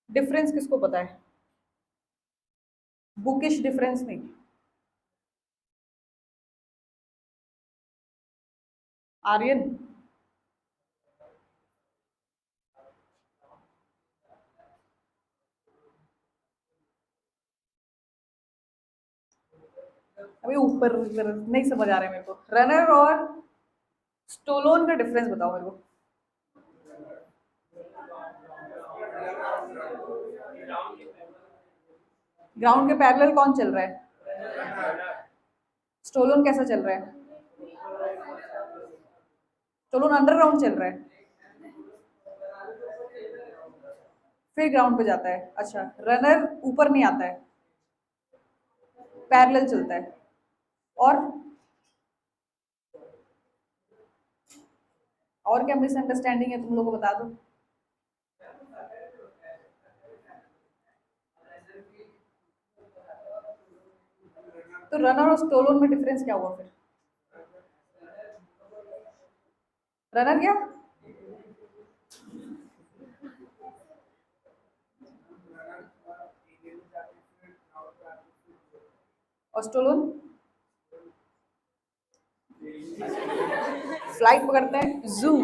Difference किसको पता है? बुकिश डिफरेंस नहीं, आर्यन। अभी ऊपर नहीं समझ आ रहा है मेरे को। रनर और स्टोलोन का डिफरेंस बताओ मेरे को। ग्राउंड के पैरेलल कौन चल रहा है? स्टोलोन कैसा चल रहा है? स्टोलोन अंडरग्राउंड चल रहा है, फिर ग्राउंड पे जाता है। अच्छा, रनर ऊपर नहीं आता है, पैरेलल चलता है। और क्या मिसअंडरस्टैंडिंग है तुम लोगों को बता दो। तो रनर और स्टोलोन में डिफरेंस क्या हुआ फिर? रनर क्या और स्टोलोन? फ्लाइट पकड़ते हैं, जू।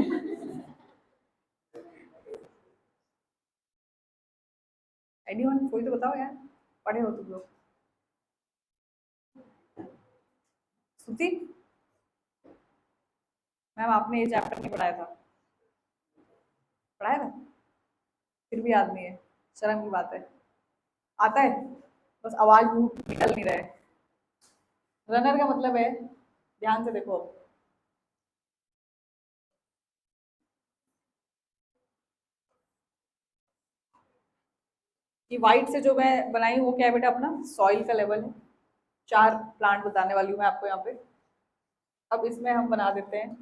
एनीवन, कोई तो बताओ यार, पढ़े हो तुम लोग। श्रुति मैम, आपने ये चैप्टर नहीं पढ़ाया था? पढ़ाया था, फिर भी याद नहीं है, शर्म की बात है। आता है, बस आवाज मुंह निकल नहीं रहा है। रनर का मतलब है, ध्यान से देखो, कि व्हाइट से जो मैं बनाई हूँ वो क्या है बेटा? अपना सॉइल का लेवल है। 4 प्लांट बताने वाली हूँ मैं आपको यहाँ पे। अब इसमें हम बना देते हैं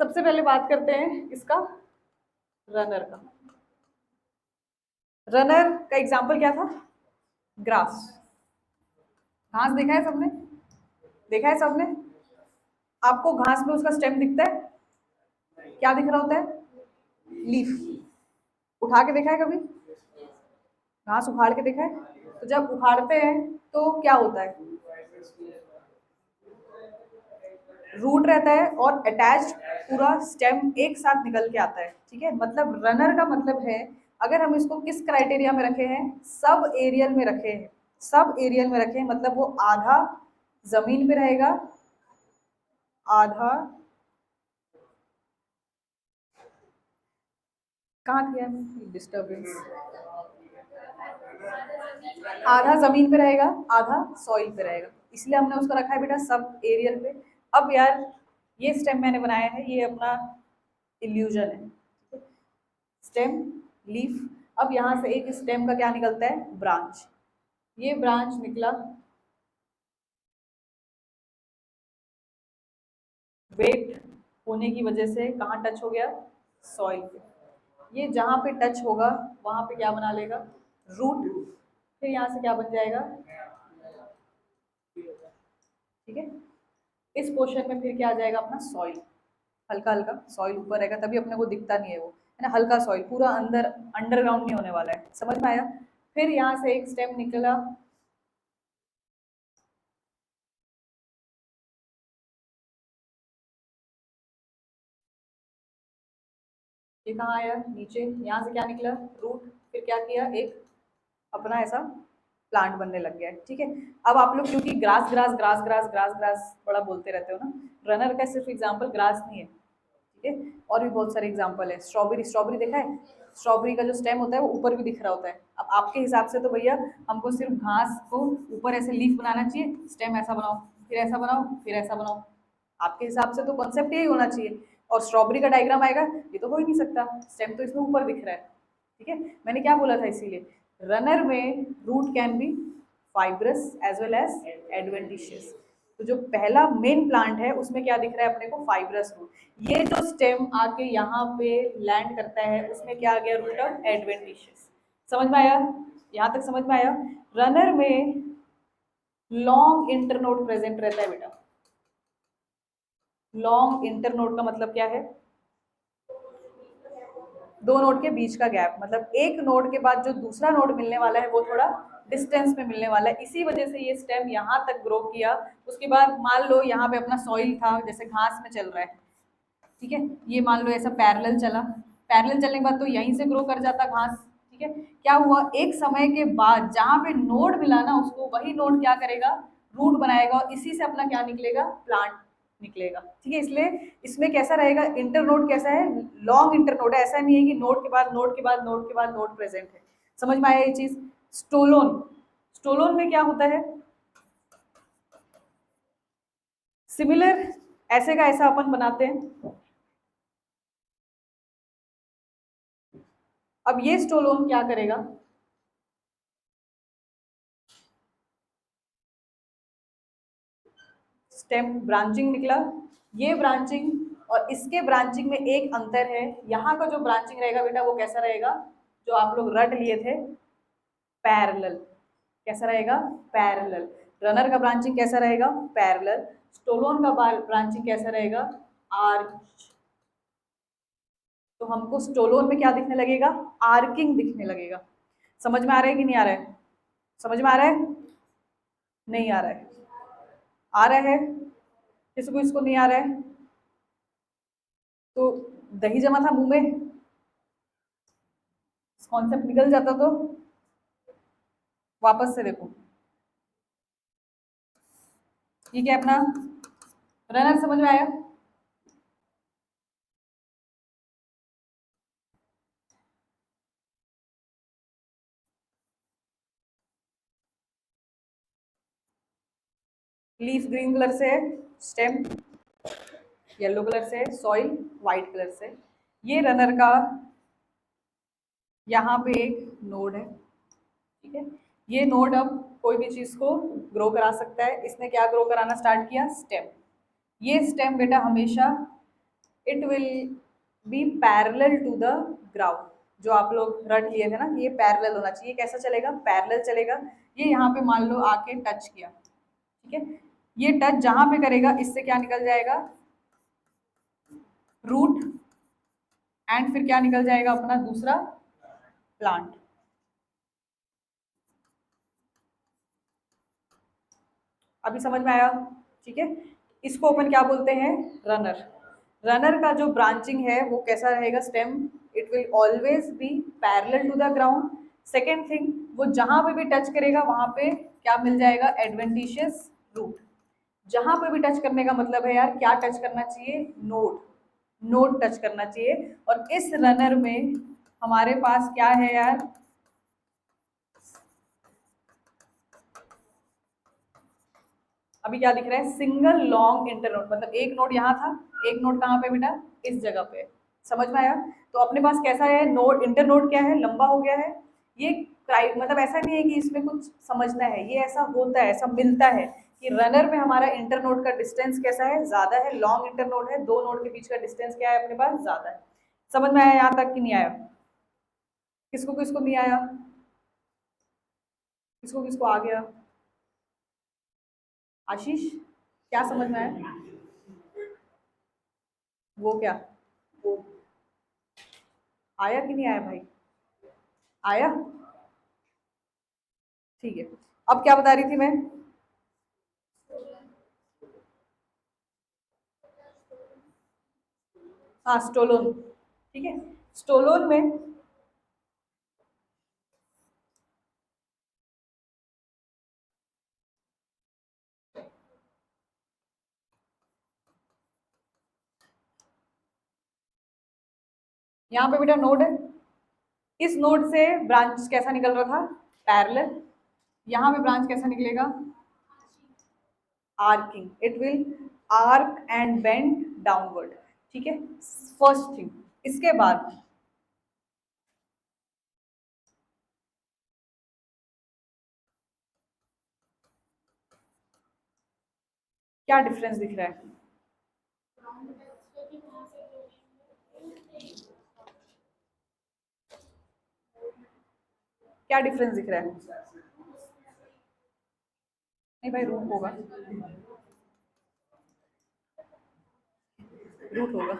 सबसे पहले बात करते हैं इसका, रनर का। रनर का एग्जाम्पल क्या था? ग्रास। घास देखा है सबने? देखा है सबने? आपको घास में उसका स्टेम दिखता है? क्या दिख रहा होता है? लीफ। उठा के देखा है कभी? घास उखाड़ के देखा है? तो जब उखाड़ते हैं तो क्या होता है? रूट रहता है और अटैच्ड पूरा स्टेम एक साथ निकल के आता है। ठीक है, मतलब रनर का मतलब है, अगर हम इसको किस क्राइटेरिया में रखे हैं, सब एरियल में रखे हैं। सब एरियल में रखे हैं मतलब वो आधा जमीन पे रहेगा, आधा कहाँ किया डिस्टर्बेंस, आधा जमीन पे रहेगा, आधा सॉइल पे रहेगा, इसलिए हमने उसको रखा है बेटा सब एरियल पे। अब यार ये स्टेम मैंने बनाया है, ये अपना इल्यूजन है, स्टेम, लीफ। अब यहाँ से एक स्टेम का क्या निकलता है? ब्रांच। ये ब्रांच निकला, वेट होने की वजह से कहाँ टच हो गया? सॉइल पे। ये जहाँ पे टच होगा वहाँ पे क्या बना लेगा? रूट। फिर यहाँ से क्या बन जाएगा? ठीक है, इस पोर्शन में फिर क्या आ जाएगा? अपना सॉइल। हल्का हल्का सॉइल ऊपर रहेगा, तभी अपने को दिखता नहीं है वो, है ना, हल्का सॉइल, पूरा अंदर अंडरग्राउंड नहीं होने वाला है। समझ में आया? फिर यहाँ से एक स्टेम निकला, ये कहाँ आया? नीचे। यहाँ से क्या निकला? रूट। फिर क्या किया? एक अपना ऐसा प्लांट बनने लग गया है। ठीक है, अब आप लोग क्योंकि grass grass grass grass grass grass बड़ा बोलते रहते हो ना, रनर का सिर्फ एग्जाम्पल ग्रास नहीं है, ठीक है, और भी बहुत सारे एग्जाम्पल है। स्ट्रॉबेरी, स्ट्रॉबेरी देखा है? स्ट्रॉबेरी का जो स्टेम होता है वो ऊपर भी दिख रहा होता है। अब आपके हिसाब से तो भैया हमको सिर्फ घास को ऊपर ऐसे लीफ बनाना चाहिए, स्टेम ऐसा बनाओ, फिर ऐसा बनाओ, फिर ऐसा बनाओ। आपके हिसाब से तो कॉन्सेप्ट यही होना चाहिए। और स्ट्रॉबेरी का डायग्राम आएगा, ये तो हो ही नहीं सकता, स्टेम तो इसमें ऊपर दिख रहा है। ठीक है, मैंने क्या बोला था? इसीलिए रनर में root can be fibrous as well as adventitious. तो जो पहला मेन प्लांट है उसमें क्या दिख रहा है अपने को? Fibrous root. ये जो स्टेम आके यहाँ पे लैंड करता है उसमें क्या आ गया? Root of adventitious. समझ में आया? यहाँ तक समझ में आया? रनर में लॉन्ग इंटरनोड प्रेजेंट रहता है बेटा। लॉन्ग इंटरनोड का मतलब क्या है? दो नोड के बीच का गैप, मतलब एक नोड के बाद जो दूसरा नोड मिलने वाला है वो थोड़ा डिस्टेंस में मिलने वाला है। इसी वजह से ये स्टेम यहाँ तक ग्रो किया। उसके बाद मान लो यहाँ पे अपना सॉइल था, जैसे घास में चल रहा है, ठीक है, ये मान लो ऐसा पैरेलल चला, पैरेलल चलने के बाद तो यहीं से ग्रो कर जाता घास। ठीक है, क्या हुआ? एक समय के बाद जहाँ पे नोड मिला ना उसको, वही नोड क्या करेगा? रूट बनाएगा, और इसी से अपना क्या निकलेगा? प्लांट निकलेगा। ठीक है, इसलिए इसमें कैसा रहेगा? इंटरनोड कैसा है? लॉन्ग इंटरनोड है, ऐसा नहीं है कि नोड के बाद नोड के बाद नोड के बाद नोड प्रेजेंट है। समझ में आया ये चीज? स्टोलोन, स्टोलोन में क्या होता है? सिमिलर, ऐसे का ऐसा अपन बनाते हैं। अब ये स्टोलोन क्या करेगा? स्टेम ब्रांचिंग निकला, ये ब्रांचिंग और इसके ब्रांचिंग में एक अंतर है। यहाँ का जो ब्रांचिंग रहेगा बेटा वो कैसा रहेगा? जो आप लोग रट लिए थे, पैरेलल। कैसा रहेगा? पैरेलल। रनर का ब्रांचिंग कैसा रहेगा? पैरेलल। स्टोलोन का ब्रांचिंग कैसा रहेगा? आर्च। तो हमको स्टोलोन में क्या दिखने लगेगा? आर्किंग दिखने लगेगा। समझ में आ रहा है कि नहीं आ रहा है? समझ में आ रहा है? नहीं आ रहा है? आ रहा है? किसी को इसको नहीं आ रहा है तो दही जमा था मुंह में, कॉन्सेप्ट निकल जाता तो वापस से देखो। ठीक है, अपना रनर समझ में आया? लीफ ग्रीन कलर से है, स्टेम येलो कलर से है, सॉइल व्हाइट कलर से। ये रनर का यहाँ पे एक नोड है। ठीक है, ये नोड अब कोई भी चीज को ग्रो करा सकता है। इसने क्या ग्रो कराना स्टार्ट किया? स्टेम। ये स्टेम बेटा हमेशा it will be parallel to the ground. जो आप लोग रट लिए थे ना कि ये पैरेलल होना चाहिए, कैसा चलेगा, पैरेलल चलेगा। ये यहाँ पे मान लो आके टच किया, ठीक है, ये टच जहां पे करेगा इससे क्या निकल जाएगा, रूट, एंड फिर क्या निकल जाएगा अपना दूसरा प्लांट। अभी समझ में आया, ठीक है। इसको अपन क्या बोलते हैं, रनर। रनर का जो ब्रांचिंग है वो कैसा रहेगा, stem, it will always be parallel to the ground. Second thing, वो जहां पे भी टच करेगा वहां पे क्या मिल जाएगा, एडवेंटिशियस रूट। जहां पे भी टच करने का मतलब है यार क्या टच करना चाहिए, नोड, नोड टच करना चाहिए। और इस रनर में हमारे पास क्या है यार, अभी क्या दिख रहा है, सिंगल लॉन्ग इंटर नोड, मतलब एक नोड यहाँ था, एक नोड कहाँ पे बेटा, इस जगह पे। समझ में आया। तो अपने पास कैसा है, नोड, इंटर नोड क्या है, लंबा हो गया है। ये मतलब ऐसा नहीं है कि इसमें कुछ समझना है, ये ऐसा होता है, ऐसा मिलता है कि रनर में हमारा इंटर नोड का डिस्टेंस कैसा है, ज्यादा है। लॉन्ग इंटर नोड है, दो नोड के बीच का डिस्टेंस क्या है अपने पास, ज्यादा है। समझ में आया यहाँ तक कि नहीं आया, किसको किसको नहीं आया, किसको किसको आ गया, आशीष क्या समझ में आया, वो क्या आया कि नहीं आया भाई, आया, ठीक है। अब क्या बता रही थी मैं, हाँ स्टोलोन, ठीक है। स्टोलोन में यहाँ पे बेटा नोड है, इस नोड से ब्रांच कैसा निकल रहा था, पैरेलल। यहाँ पे ब्रांच कैसा निकलेगा, arching, it will arch and bend downward, ठीक है। फर्स्ट थिंग, इसके बाद क्या डिफरेंस दिख रहा है, क्या डिफरेंस दिख रहा है, नहीं भाई रूट होगा, रूट होगा।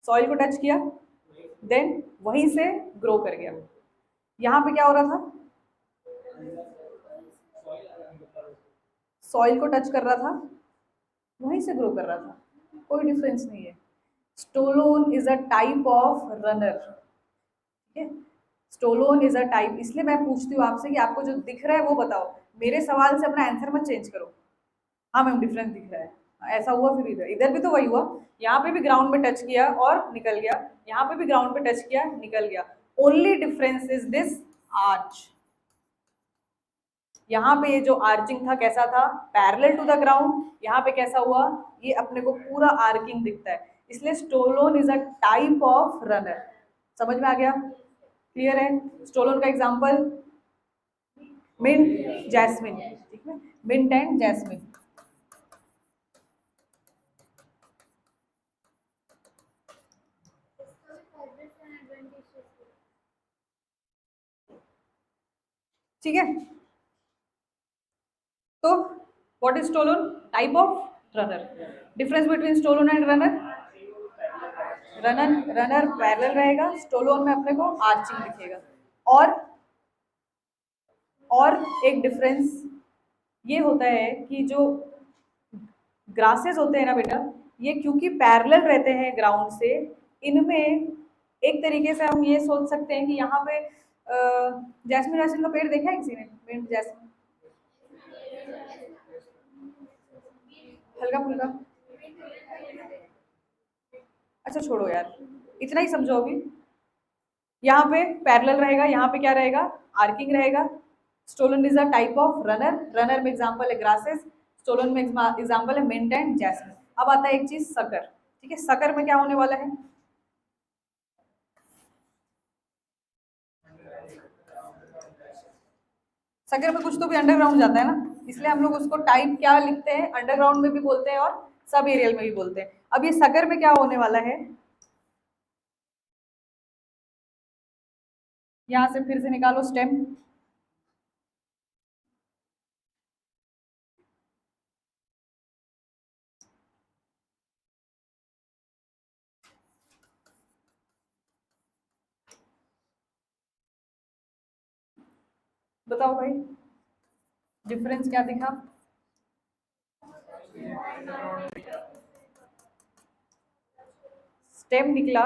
सॉइल को टच किया, देन वहीं से ग्रो कर गया। यहाँ पे क्या हो रहा था, सॉइल को टच कर रहा था, वहीं से ग्रो कर रहा था, कोई डिफरेंस नहीं है। Stolon is a type of runner, ठीक है। स्टोलोन इज अ टाइप, इसलिए मैं पूछती हूँ आपसे कि आपको जो दिख रहा है वो बताओ, मेरे सवाल से अपना आंसर मत चेंज करो। हाँ मैम डिफरेंस दिख रहा है, ऐसा हुआ, फिर इधर इधर भी तो वही हुआ, यहाँ पे भी ग्राउंड में टच किया और निकल गया, यहाँ पे भी ग्राउंड पे टच किया निकल गया। Only difference is this arch. यहाँ पे ये जो आर्चिंग था कैसा था, पैरेलल टू द ग्राउंड, यहाँ पे कैसा हुआ, ये अपने को पूरा आर्किंग दिखता है, इसलिए stolon is a type of runner. समझ में आ गया, क्लियर है। स्टोलोन का एग्जांपल मिंट, जैस्मिन, ठीक है, मिंट एंड जैस्मिन। ठीक है, तो what is stolon, type of runner. Difference between stolon and runner, runner runner parallel रहेगा, स्टोलोन में अपने को आर्चिंग दिखेगा। और और एक डिफरेंस ये होता है कि जो ग्रासेस होते हैं ना बेटा, ये क्योंकि पैरेलल रहते हैं ग्राउंड से, इनमें एक तरीके से हम ये सोच सकते हैं कि यहाँ पे जैस्मिन वैस्मिन का पेड़ देखा है किसी ने, मिंट जैस्मिन, हल्का फुल्का, अच्छा छोड़ो यार, इतना ही समझो अभी। यहाँ पे पैरेलल रहेगा, यहाँ पे क्या रहेगा, आर्किंग रहेगा। Stolon is a type of runner, runner में एग्जांपल है ग्रासेस, स्टोलन में एग्जांपल है मिंट एंड जैस्मिन। अब आता है एक चीज सकर, ठीक है, सकर में क्या होने वाला है, सगर में कुछ तो भी अंडरग्राउंड जाता है ना, इसलिए हम लोग उसको टाइप क्या लिखते हैं, अंडरग्राउंड में भी बोलते हैं और सब एरियल में भी बोलते हैं। अब ये सगर में क्या होने वाला है, यहां से फिर से निकालो स्टेम, बताओ भाई डिफरेंस क्या दिखा। स्टेम निकला,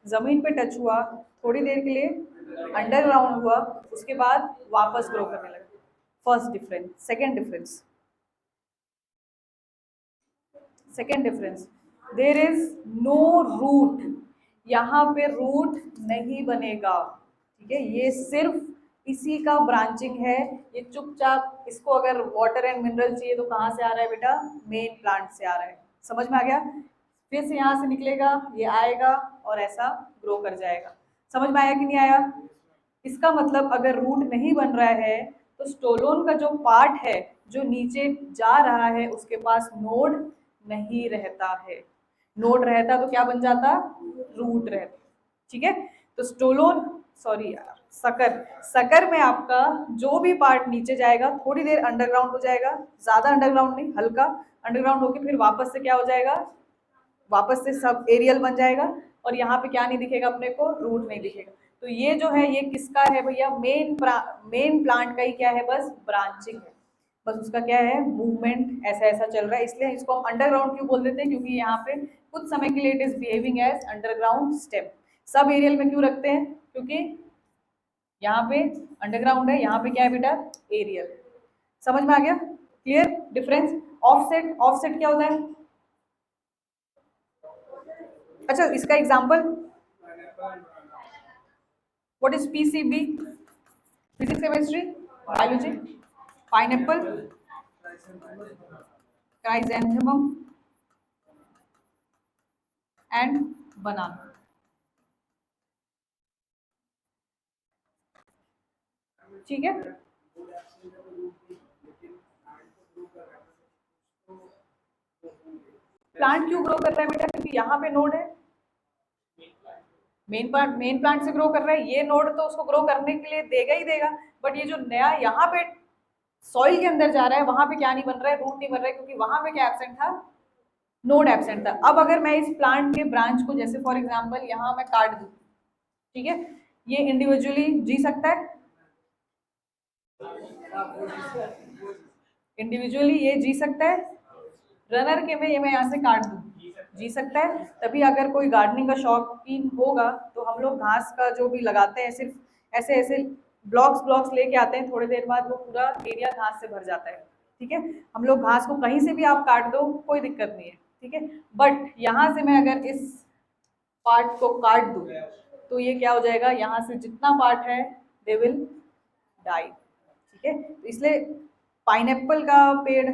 जमीन पे टच हुआ, थोड़ी देर के लिए अंडरग्राउंड हुआ, उसके बाद वापस ग्रो करने लगा। First difference. Second difference, second difference, there is no root, यहाँ पे रूट नहीं बनेगा, ठीक है। ये सिर्फ इसी का ब्रांचिंग है, ये चुपचाप, इसको अगर वाटर एंड मिनरल चाहिए तो कहाँ से आ रहा है बेटा, मेन प्लांट से आ रहा है। समझ में आ गया, फिर से यहाँ से निकलेगा, ये आएगा और ऐसा ग्रो कर जाएगा। समझ में आया कि नहीं आया। इसका मतलब अगर रूट नहीं बन रहा है तो स्टोलोन का जो पार्ट है जो नीचे जा रहा है उसके पास नोड नहीं रहता है। नोड रहता तो क्या बन जाता, रूट रहता, ठीक है। तो स्टोलोन, सॉरी यार, सकर, सकर में आपका जो भी पार्ट नीचे जाएगा थोड़ी देर अंडरग्राउंड हो जाएगा, ज्यादा अंडरग्राउंड नहीं, हल्का अंडरग्राउंड होके फिर वापस से क्या हो जाएगा, वापस से सब एरियल बन जाएगा, और यहाँ पे क्या नहीं दिखेगा अपने को, रूट नहीं दिखेगा। तो ये जो है ये किसका है भैया, मेन प्लांट का ही क्या है, बस ब्रांचिंग है, बस उसका क्या है, मूवमेंट ऐसा ऐसा चल रहा है। इसलिए इसको हम अंडरग्राउंड क्यों बोल देते हैं, क्योंकि यहाँ पे कुछ समय के लिए it is behaving as underground stem. Subaerial में क्यों रखते हैं, क्योंकि यहाँ पे अंडरग्राउंड है, यहाँ पे क्या है बेटा, एरियल। समझ में आ गया, क्लियर डिफरेंस। ऑफसेट, ऑफसेट क्या होता है, अच्छा इसका example, what is PCB, physics chemistry biology, pineapple, chrysanthemum and banana. ठीक है, प्लांट क्यों ग्रो कर रहा है बेटा, क्योंकि यहाँ पे नोड है, मेन प्लांट से ग्रो कर रहा है, ये नोड तो उसको ग्रो करने के लिए देगा ही देगा, बट ये जो नया यहाँ पे सॉइल के अंदर जा रहा है वहां पे क्या नहीं बन रहा है, रूट नहीं बन रहा है, क्योंकि वहां पे क्या एब्सेंट था, नोड एब्सेंट था। अब अगर मैं इस प्लांट के ब्रांच को जैसे फॉर एग्जांपल यहाँ मैं काट दूं, ठीक है, ये इंडिविजुअली जी सकता है, इंडिविजुअली ये जी सकता है, रनर के में ये मैं यहाँ से काट दूं, जी सकता है। तभी अगर कोई गार्डनिंग का शौकीन होगा तो हम लोग घास का जो भी लगाते हैं सिर्फ ऐसे ऐसे ब्लॉक्स ब्लॉक्स लेके आते हैं, थोड़ी देर बाद वो पूरा एरिया घास से भर जाता है, ठीक है। हम लोग घास को कहीं से भी आप काट दो कोई दिक्कत नहीं है, ठीक है। बट यहाँ से मैं अगर इस पार्ट को काट दूं तो ये क्या हो जाएगा, यहाँ से जितना पार्ट है दे विल डाई, ठीक है। तो इसलिए पाइनएप्पल का पेड़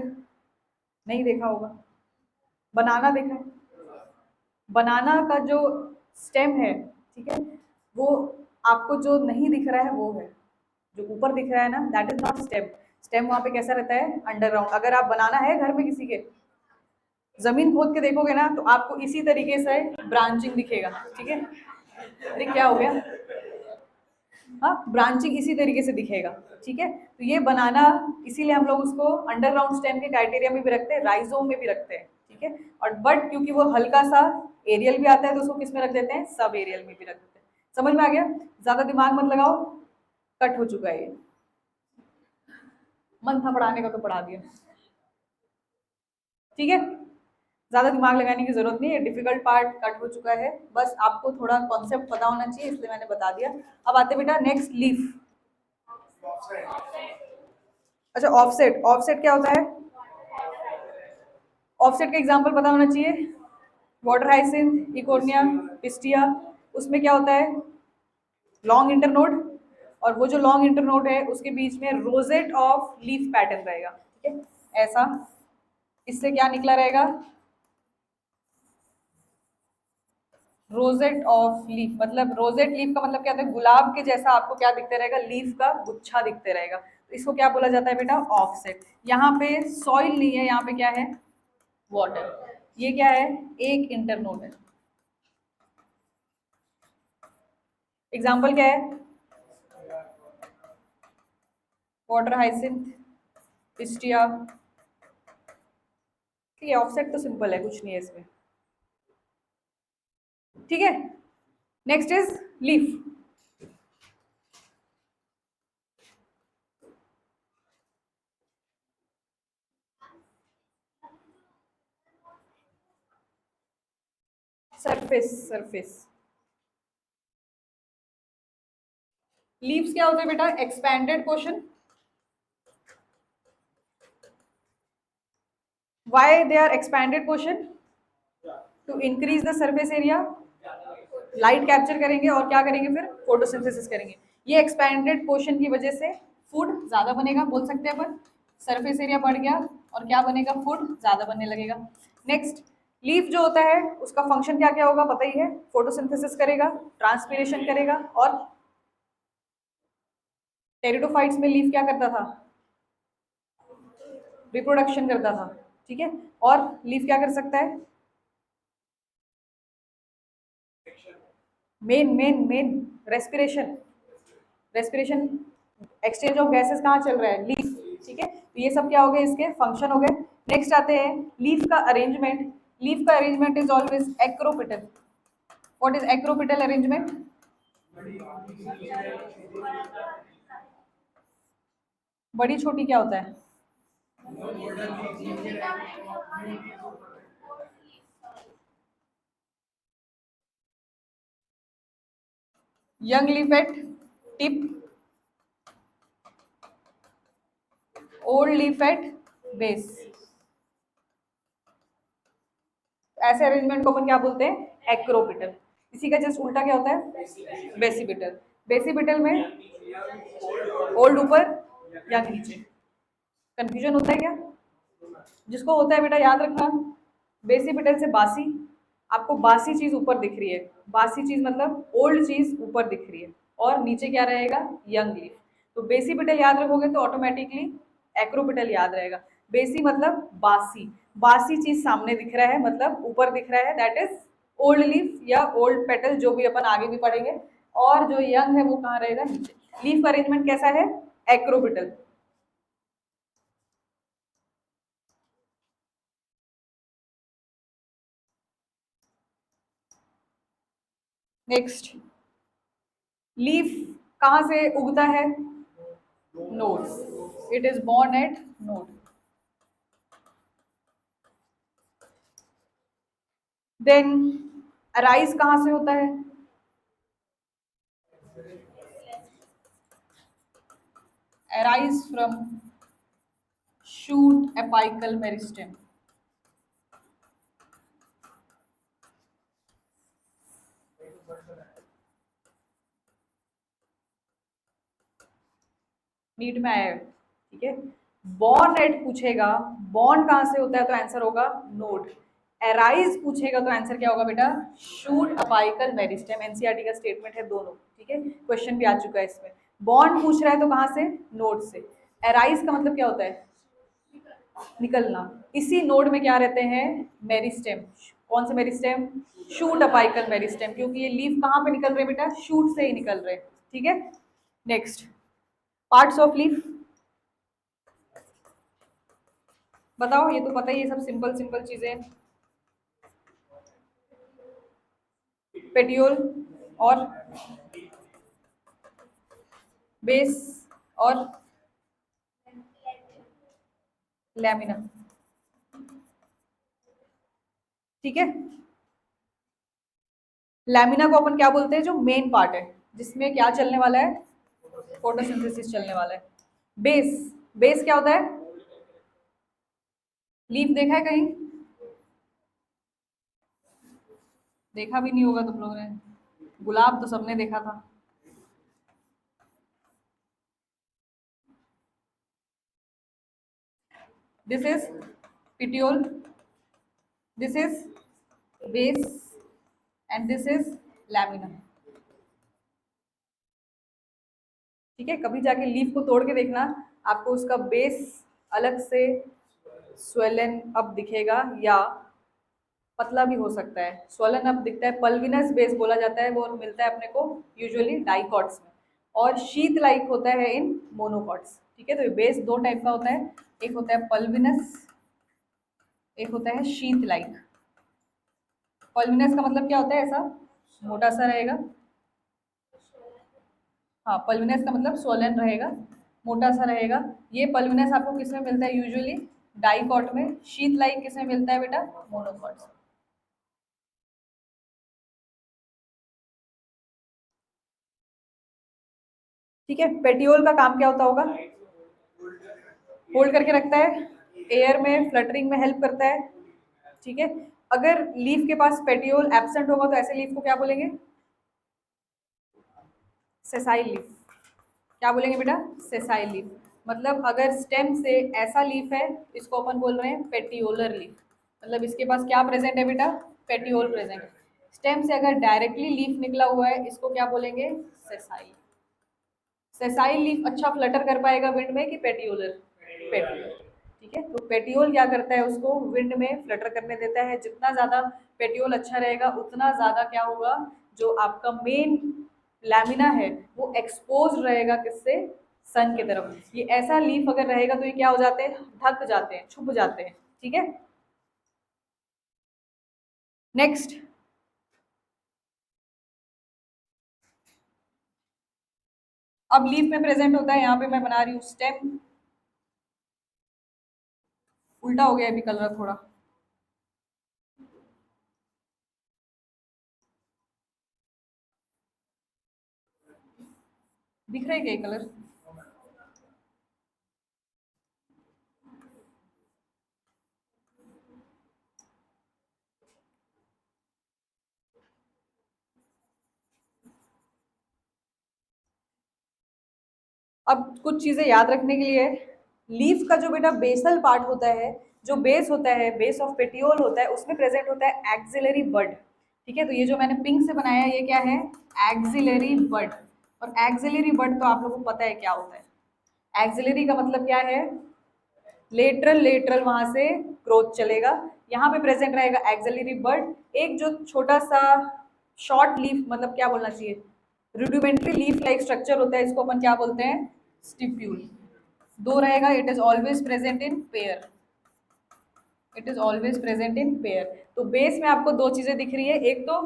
नहीं देखा होगा, बनाना देखा है, बनाना का जो स्टेम है, ठीक है, वो आपको जो नहीं दिख रहा है वो है, जो ऊपर दिख रहा है ना that is not stem. Stem वहां पे कैसा रहता है, अंडरग्राउंड। अगर आप बनाना है घर में किसी के, जमीन खोद के देखोगे ना तो आपको इसी तरीके से ब्रांचिंग दिखेगा, ठीक है। अरे क्या हो गया, हाँ ब्रांचिंग इसी तरीके से दिखेगा, ठीक है। तो ये बनाना, इसीलिए हम लोग उसको अंडरग्राउंड स्टेम के क्राइटेरिया में भी रखते हैं, राइजोम में भी रखते हैं, ठीक है। और बट क्योंकि वो हल्का सा एरियल भी आता है तो उसको किस में रख देते हैं, सब एरियल में भी रख देते हैं। समझ में आ गया, ज्यादा दिमाग मत लगाओ, कट हो चुका है ये, मन था पढ़ाने का तो पढ़ा दिया, ठीक है। ज्यादा दिमाग लगाने की जरूरत नहीं है, डिफिकल्ट पार्ट कट हो चुका है, बस आपको थोड़ा कॉन्सेप्ट पता होना चाहिए इसलिए मैंने बता दिया। अब आते बेटा नेक्स्ट, लीफ। अच्छा ऑफसेट, ऑफसेट क्या होता है, ऑफसेट का एग्जांपल पता होना चाहिए, वाटर हाइसिंथ, इकोनिया, पिस्टिया, उसमें क्या होता है, लॉन्ग इंटरनोड, और वो जो लॉन्ग इंटरनोड है उसके बीच में रोजेट ऑफ लीफ पैटर्न रहेगा, ठीक है, ऐसा। इससे क्या निकला रहेगा, रोजेट ऑफ लीफ, मतलब रोजेट लीफ का मतलब क्या होता है, गुलाब के जैसा आपको क्या दिखते रहेगा, लीफ का गुच्छा दिखते रहेगा। इसको क्या बोला जाता है बेटा? ऑफसेट। यहाँ पे सॉइल नहीं है, यहाँ पे क्या है? वाटर। ये क्या है? एक इंटरनोड है। एग्जाम्पल क्या है? Water hyacinth, pistia. ठीक है, ऑफसेट तो सिंपल है, कुछ नहीं है इसमें। ठीक है, next is leaf. Surface, surface. Leaves क्या होते हैं बेटा? Expanded portion. Why they are expanded portion? To increase the surface area, light capture करेंगे और क्या करेंगे फिर? फोटोसिंथेसिस करेंगे। ये एक्सपैंडेड पोर्शन की वजह से फूड ज्यादा बनेगा, बोल सकते हैं अपन। सरफेस एरिया बढ़ गया और क्या बनेगा? फूड ज्यादा बनने लगेगा। नेक्स्ट, लीफ जो होता है उसका फंक्शन क्या क्या होगा पता ही है? फोटोसिंथेसिस करेगा, ट्रांसपीरेशन करेगा, और टेरिडोफाइट्स में लीफ क्या करता था? रिप्रोडक्शन करता था। ठीक है, और लीफ क्या कर सकता है? Main main main respiration. Respiration, exchange of gases कहाँ चल रहा है? लीफ। ठीक है, तो ये सब क्या हो गए? इसके फंक्शन हो गए। नेक्स्ट आते हैं लीफ का अरेंजमेंट। लीफ का arrangement is always acropetal. What is acropetal arrangement? बड़ी छोटी क्या होता है? Young leaf at tip, old leaf at base. ऐसे अरेंजमेंट को अपन क्या बोलते हैं? एक्रोपिटल। इसी का जस्ट उल्टा क्या होता है? बेसिपिटल। बेसिपिटल में ओल्ड ऊपर, यंग नीचे। कंफ्यूजन होता है क्या? जिसको होता है बेटा याद रखना, बेसिपिटल से बासी। आपको बासी चीज ऊपर दिख रही है, बासी चीज मतलब ओल्ड चीज ऊपर दिख रही है, और नीचे क्या रहेगा? Young leaf. तो बेसिपिटल याद रखोगे तो ऑटोमेटिकली एक्रोपिटल याद रहेगा। बेसी मतलब बासी, बासी चीज सामने दिख रहा है मतलब ऊपर दिख रहा है, दैट इज ओल्ड लीफ या ओल्ड पेटल, जो भी अपन आगे भी पढ़ेंगे। और जो यंग है वो कहाँ रहेगा? नीचे। लीफ का अरेंजमेंट कैसा है? एक्रोपिटल। नेक्स्ट, लीफ कहाँ से उगता है? Nodes. It is born at node. Then arise कहाँ से होता है? Arise from shoot apical meristem. NEET में आया है, ठीक है। बॉर्न एट पूछेगा, बॉर्न कहाँ से होता है तो आंसर होगा नोड। एराइज पूछेगा तो आंसर क्या होगा बेटा? Shoot apical meristem. एनसीईआरटी का स्टेटमेंट है दोनों, ठीक है, क्वेश्चन भी आ चुका है इसमें। बॉर्न पूछ रहा है तो कहाँ से? नोड से। एराइज का मतलब क्या होता है? निकलना। इसी नोड में क्या रहते हैं? मेरिस्टेम। कौन से मेरिस्टेम? शूट अपाइकल मेरिस्टेम, क्योंकि ये लीफ कहाँ पे निकल रहे हैं बेटा? शूट से ही निकल रहे हैं, ठीक है। नेक्स्ट, पार्ट्स ऑफ लीफ बताओ। ये तो पता ही है, सब सिंपल सिंपल चीजें। पेटियोल और बेस और लैमिना, ठीक है। लैमिना को अपन क्या बोलते हैं? जो मेन पार्ट है, जिसमें क्या चलने वाला है? फोटोसिंथेसिस चलने वाला है। बेस, बेस क्या होता है? लीफ देखा है कहीं? देखा भी नहीं होगा तुम लोगों ने, गुलाब तो सबने देखा था। This is petiole, this is base, and this is lamina, ठीक है। कभी जाके लीफ को तोड़ के देखना, आपको उसका बेस अलग से स्वेलन अप दिखेगा या पतला भी हो सकता है। स्वलन अप दिखता है, पल्विनस बेस बोला जाता है, वो मिलता है अपने को यूजुअली डाइकॉट्स में, और शीत लाइक होता है इन मोनोकॉट्स। ठीक है, तो ये बेस दो टाइप का होता है, एक होता है पल्विनस, एक होता है शीत लाइक। पल्विनस का मतलब क्या होता है, ऐसा मोटा सा रहेगा। हाँ, पल्विनस का मतलब स्वलन रहेगा, मोटा सा रहेगा। ये पल्विनस आपको किस में मिलता है यूजुअली, डाइकॉट में। शीत लाइक किस में मिलता है बेटा, मोनोकॉट्स। ठीक है, पेटियोल का काम क्या होता होगा, होल्ड करके रखता है, एयर में फ्लटरिंग में हेल्प करता है। ठीक है, अगर लीफ के पास पेटियोल एब्सेंट होगा तो ऐसे लीफ को क्या बोलेंगे, सेसाइल लीफ। क्या बोलेंगे बेटा, सेसाइल लीफ। मतलब अगर स्टेम से ऐसा लीफ है, इसको अपन बोल रहे हैं पेटियोलर लीफ। मतलब इसके पास क्या प्रेजेंट है बेटा, पेटियोल प्रेजेंट है। स्टेम से अगर डायरेक्टली लीफ निकला हुआ है, इसको क्या बोलेंगे, सेसाइल। सेसाइल लीफ अच्छा फ्लटर कर पाएगा विंड में कि पेटियोलर, पेटियोल। ठीक है, तो पेटियोल क्या करता है, उसको विंड में फ्लटर करने देता है। जितना ज्यादा पेटियोल अच्छा रहेगा, उतना ज्यादा क्या होगा, जो आपका मेन लैमिना है वो एक्सपोज रहेगा किससे, सन की तरफ। ये ऐसा लीफ अगर रहेगा तो ये क्या हो जाते हैं, ढक जाते हैं, छुप जाते हैं। ठीक है, नेक्स्ट। अब लीफ में प्रेजेंट होता है, यहाँ पे मैं बना रही हूँ स्टेम, उल्टा हो गया अभी कलर थोड़ा। दिख रहे क्या कलर, अब कुछ चीजें याद रखने के लिए, लीफ का जो बेटा बेसल पार्ट होता है, जो बेस होता है, बेस ऑफ पेटियोल होता है, उसमें प्रेजेंट होता है एक्सिलरी बड। ठीक है, तो ये जो मैंने पिंक से बनाया है, ये क्या है, एक्सिलरी बड। और एक्सिलरी बड तो आप लोगों को पता है क्या होता है। एक्सिलरी का मतलब क्या है, लेटरल, लेटरल वहां से ग्रोथ चलेगा। यहाँ पे प्रेजेंट रहेगा एक्सिलरी बड। एक जो छोटा सा शॉर्ट लीफ, मतलब क्या बोलना चाहिए, रुडिमेंट्री लीफ लाइक स्ट्रक्चर होता है, इसको अपन क्या बोलते हैं, स्टिप्यूल। दो रहेगा, it is always present in pair, it is always present in pair. तो बेस में आपको दो चीजें दिख रही है, एक तो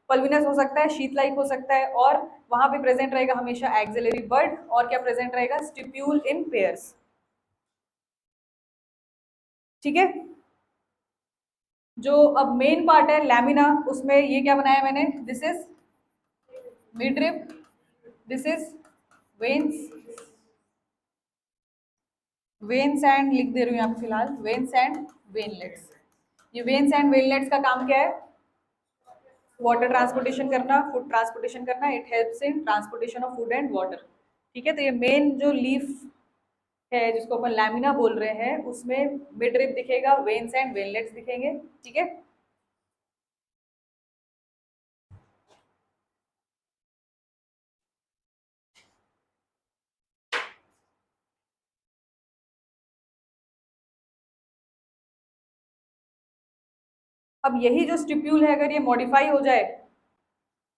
पल्विनस हो सकता है, शीत लाइक हो सकता है, और वहां पे प्रेजेंट रहेगा हमेशा एक्सिलरी बड, और क्या प्रेजेंट रहेगा, स्टिप्यूल इन पेयर्स। ठीक है, जो अब मेन पार्ट है लैमिना, उसमें ये क्या बनाया मैंने, this is midrib, this is veins, veins and लिख दे रही हूँ यहाँ पे फिलहाल, वेन्स एंड वेनलेट्स। ये वेन्स एंड वेनलेट्स का काम क्या है, वाटर ट्रांसपोर्टेशन करना, फूड ट्रांसपोर्टेशन करना, it helps in transportation of food and water. ठीक है, तो ये मेन जो लीफ है जिसको अपन लैमिना बोल रहे हैं, उसमें मिडरिप दिखेगा, वेन्स एंड वेनलेट्स दिखेंगे। ठीक है, अब यही जो स्टिप्यूल है, अगर ये मॉडिफाई हो जाए,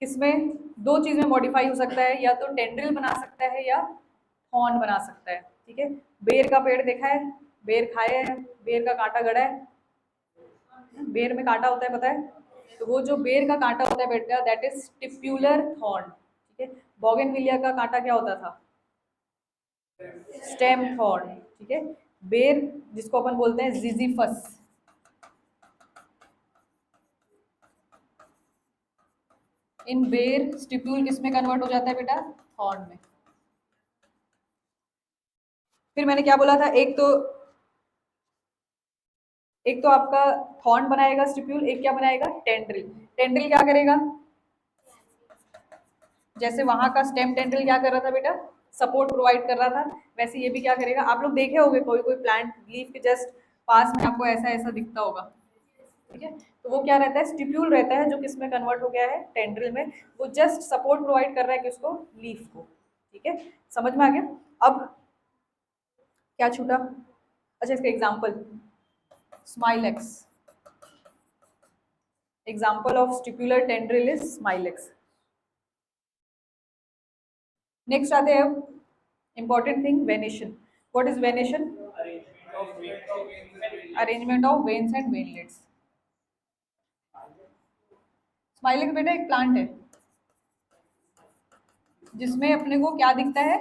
किसमें, दो चीज में मॉडिफाई हो सकता है, या तो टेंड्रिल बना सकता है या थॉर्न बना सकता है। ठीक है, बेर का पेड़ देखा है, बेर खाए हैं, बेर का कांटा गड़ा है, बेर में कांटा होता है पता है, तो वो जो बेर का कांटा होता है बेटा, दैट इज स्टिप्यूलर थॉर्न। ठीक है, बॉगनविलिया का कांटा क्या होता था, स्टेम थॉर्न। ठीक है, बेर जिसको अपन बोलते हैं जिजीफस, इन बेर स्टिप्यूल किस में कन्वर्ट हो जाता है बेटा, थॉर्न में। फिर मैंने क्या बोला था, एक तो आपका थॉर्न बनाएगा स्टिप्यूल, एक क्या बनाएगा, टेंड्रिल। टेंड्रिल क्या करेगा, जैसे वहां का स्टेम टेंड्रिल क्या कर रहा था बेटा, सपोर्ट प्रोवाइड कर रहा था, वैसे ये भी क्या करेगा, आप लोग देखे होंगे कोई कोई प्लांट लीफ के जस्ट पास में आपको ऐसा ऐसा दिखता होगा। ठीक है, तो वो क्या रहता है, स्टिप्यूल रहता है, जो किस में कन्वर्ट हो गया है, टेंड्रिल में। वो जस्ट सपोर्ट प्रोवाइड कर रहा है किसको, लीफ को। ठीक है, समझ में आ गया। अब क्या छूटा? अच्छा, इसका example smilax. Example of stipular tendril is smilax. Next आते हैं अब important thing, venation. What is venation? Arrangement of veins and veinlets. Smilax बेटा एक प्लांट है जिसमें अपने को क्या दिखता है?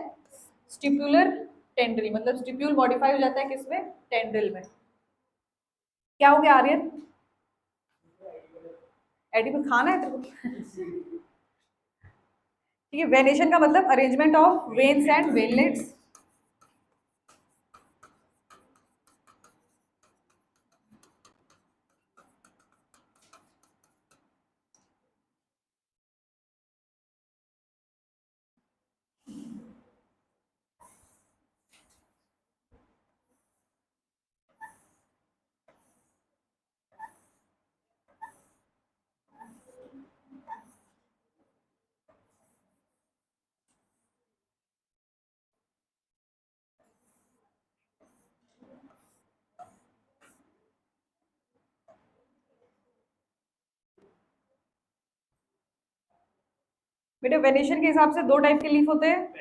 स्टिपुलर टेंड्रिल, मतलब स्टिप्यूल मॉडिफाई हो जाता है किसमें? टेंड्रिल में। क्या हो गया आर्यन? एडिबल खाना है तेरे को? ठीक है, वेनेशन का मतलब arrangement of veins and veinlets. बेटे वेनेशन के हिसाब से दो टाइप के लीफ होते हैं,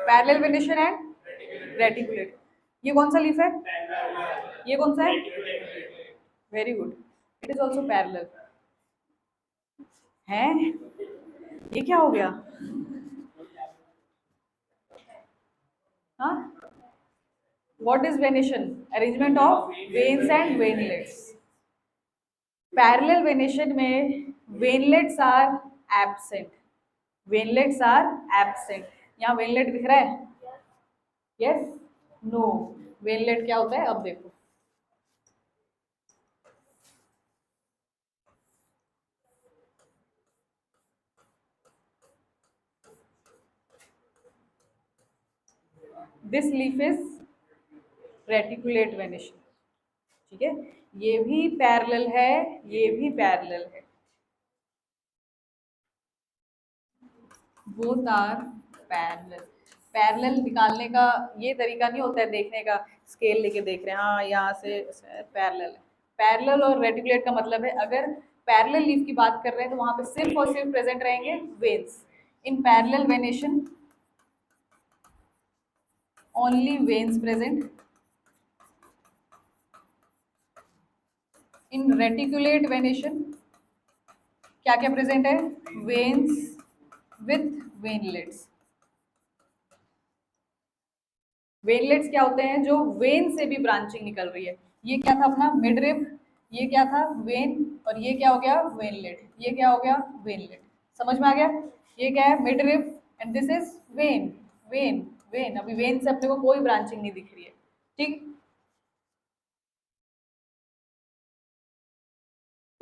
पैरेलल वेनेशन एंड रेटिकुलेट। ये कौन सा लीफ है? ये कौन सा है? Very good, it is also parallel. है, ये क्या हो गया? हाँ, what is venation? Arrangement of veins and veinlets. Parallel venation में veinlets are absent. Veinlets are absent. यहाँ वेनलेट दिख रहा है? Yes, no. वेनलेट क्या होता है अब देखो। This leaf is reticulate venation. ठीक है, ये भी पैरेलल है, ये भी पैरेलल है। Both are parallel. पैरेलल निकालने का ये तरीका नहीं होता है देखने का, स्केल लेके देख रहे हैं, हाँ यहाँ से पैरेलल है। पैरेलल और रेटिकुलेट का मतलब है अगर पैरेलल लीफ की बात कर रहे हैं तो वहां पे सिर्फ और सिर्फ प्रेजेंट रहेंगे veins. In parallel venation only veins present. In reticulate venation क्या क्या प्रेजेंट है? Veins with veinlets. वेनलेट्स क्या होते हैं? जो वेन से भी ब्रांचिंग निकल रही है। ये क्या था अपना? मिडरिब। ये क्या था? वेन। और ये क्या हो गया? वेनलेट। ये क्या हो गया? वेनलेट। समझ में आ गया? ये क्या है? Midrib and this is when. When, when. अभी वेन से अपने को कोई ब्रांचिंग नहीं दिख रही है। ठीक,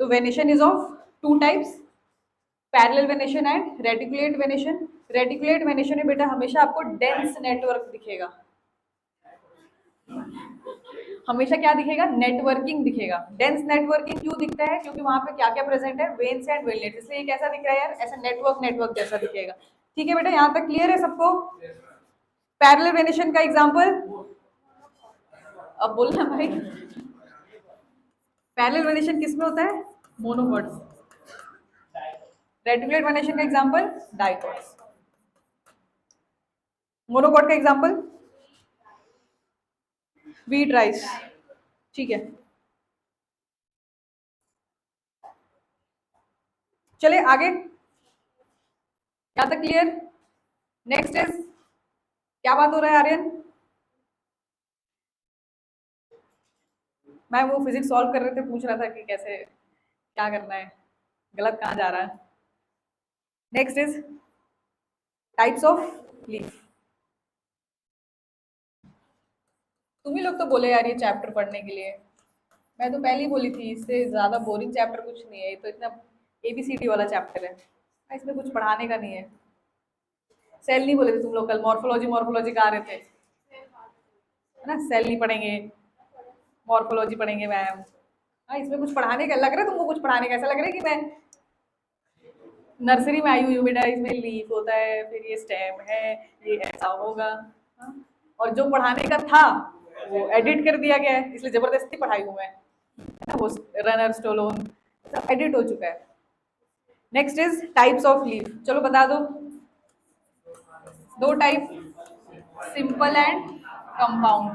तो venation is of two types, parallel venation and reticulate venation. Reticulate venation में बेटा हमेशा आपको डेंस नेटवर्क दिखेगा। हमेशा क्या दिखेगा? नेटवर्किंग दिखेगा। डेंस नेटवर्किंग क्यों दिखता है? क्योंकि वहां पे क्या क्या प्रेजेंट है? Veins and veinlet. इसलिए ये कैसा दिख रहा है यार? ऐसा नेटवर्क नेटवर्क जैसा दिखेगा। ठीक है बेटा, यहाँ तक क्लियर है सबको? पैरेलल वेनेशन का एग्जांपल अब बोलना भाई। पैरेलल वेनेशन किसमें होता है? मोनोकॉट्स। रेटिकुलेट वेनेशन का एग्जांपल डाइकॉट्स। मोनोकॉट का एग्जांपल व्हीट राइस। ठीक है, चले आगे। यहाँ तक क्लियर? नेक्स्ट इज क्या बात हो रहा है आर्यन? मैं वो फिजिक्स सॉल्व कर रहे थे, पूछ रहा था कि कैसे क्या करना है, गलत कहाँ जा रहा है। Next is types of leaf. तुम ही लोग तो बोले यार ये चैप्टर पढ़ने के लिए। मैं तो पहले ही बोली थी इससे ज्यादा बोरिंग चैप्टर कुछ नहीं है, ये तो इतना ABCD वाला चैप्टर है, इसमें कुछ पढ़ाने का नहीं है। सेल नहीं बोले थे तुम लोग कल? मॉर्फोलॉजी मॉर्फोलॉजी का आ रहे थे, है ना? सेल नहीं पढ़ेंगे, मॉर्फोलॉजी पढ़ेंगे मैम। हाँ, इसमें कुछ पढ़ाने का लग रहा है तुमको? कुछ पढ़ाने का ऐसा लग रहा है कि मैं नर्सरी में आई हुई हूँ बेटा। इसमें लीफ होता है, फिर ये स्टेम है, ये ऐसा होगा। हाँ? और जो पढ़ाने का था वो एडिट कर दिया गया है, इसलिए जबरदस्ती पढ़ाई हूँ मैं, है ना, वो रनर स्टोलोन सब एडिट हो चुका है। Next is types of leaf, चलो बता दो। दो type, simple and compound.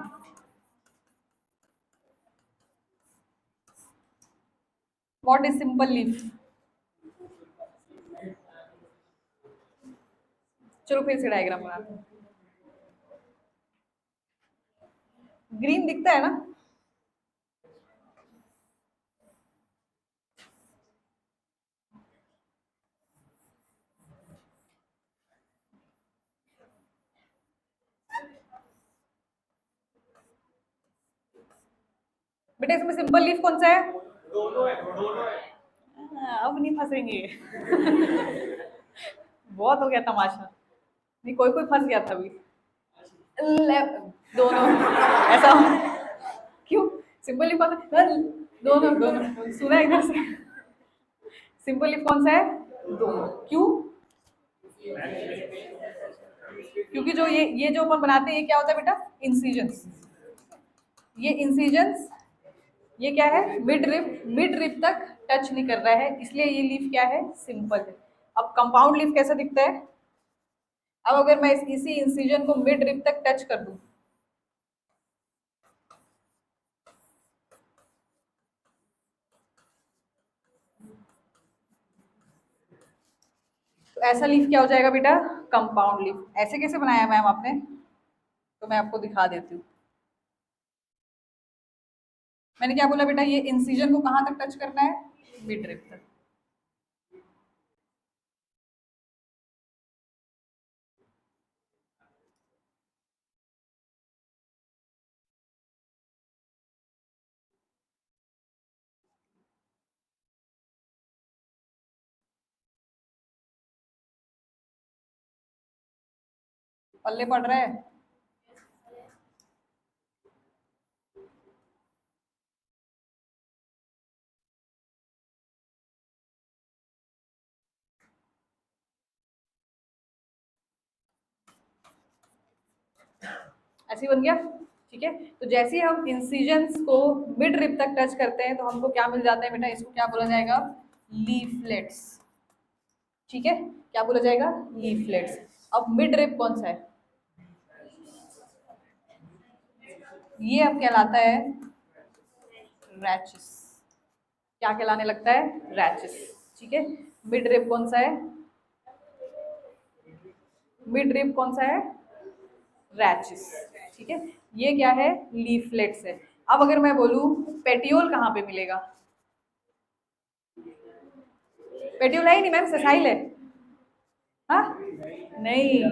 What is simple leaf? चलो फिर से डायग्राम बनाते हैं। ग्रीन दिखता है ना? बेटा इसमें सिंपल लीफ कौन सा है? दोनों है, दोनों है। अब नहीं फंसेंगे। बहुत हो गया तमाशा, नहीं कोई कोई फंस गया था अभी। दोनों ऐसा क्यों? सिंपल लीफ कौन सा? दोनों दोनों सुना इधर से। सिंपल लीफ कौन सा है? दोनों। क्यों? क्योंकि जो ये जो अपन बनाते हैं ये क्या होता है बेटा? इंसिजन्स। ये इंसिजन्स ये क्या है? मिड रिप तक टच नहीं कर रहा है, इसलिए ये लीफ क्या है? सिंपल है। अब कंपाउंड लीफ कैसा दिखता है? अब अगर मैं इसी इंसिजन को मिड रिप तक टच कर दूं, तो ऐसा लीफ क्या हो जाएगा बेटा? Compound leaf. ऐसे कैसे बनाया मैम आपने? तो मैं आपको दिखा देती हूँ। मैंने क्या बोला बेटा? ये इंसिजन को कहाँ तक टच करना है? मिड रिप तक। पल्ले पड़ रहा है? ऐसे ही बन गया? ठीक है, तो जैसे ही हम इंसिजन्स को मिड रिप तक टच करते हैं तो हमको क्या मिल जाता है बेटा? इसको क्या बोला जाएगा? लीफलेट्स। ठीक है, क्या बोला जाएगा? लीफलेट्स। अब मिड रिप कौन सा है? ये अब कहलाता है रैचेस। क्या कहलाने लगता है? रैचेस। ठीक है, मिड रिप कौन सा है? मिड रिप कौन सा है? रैचेस। ठीक है, ये क्या है? लीफलेट्स है। अब अगर मैं बोलूं पेटियोल कहाँ पे मिलेगा? पेटियोल है ही नहीं मैम, सेसाइल है। हाँ नहीं,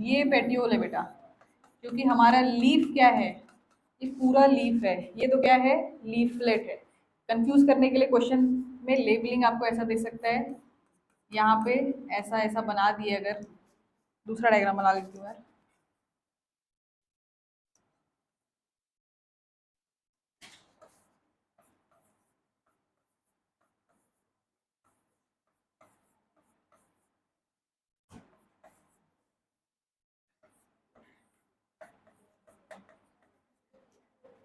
ये पेटियोल है बेटा, क्योंकि हमारा लीफ क्या है? ये पूरा लीफ है, ये तो क्या है? लीफलेट है। कंफ्यूज करने के लिए क्वेश्चन में लेबलिंग आपको ऐसा दे सकता है, यहाँ पे ऐसा ऐसा बना दिए। अगर दूसरा डायग्राम बना लेती हूँ यार।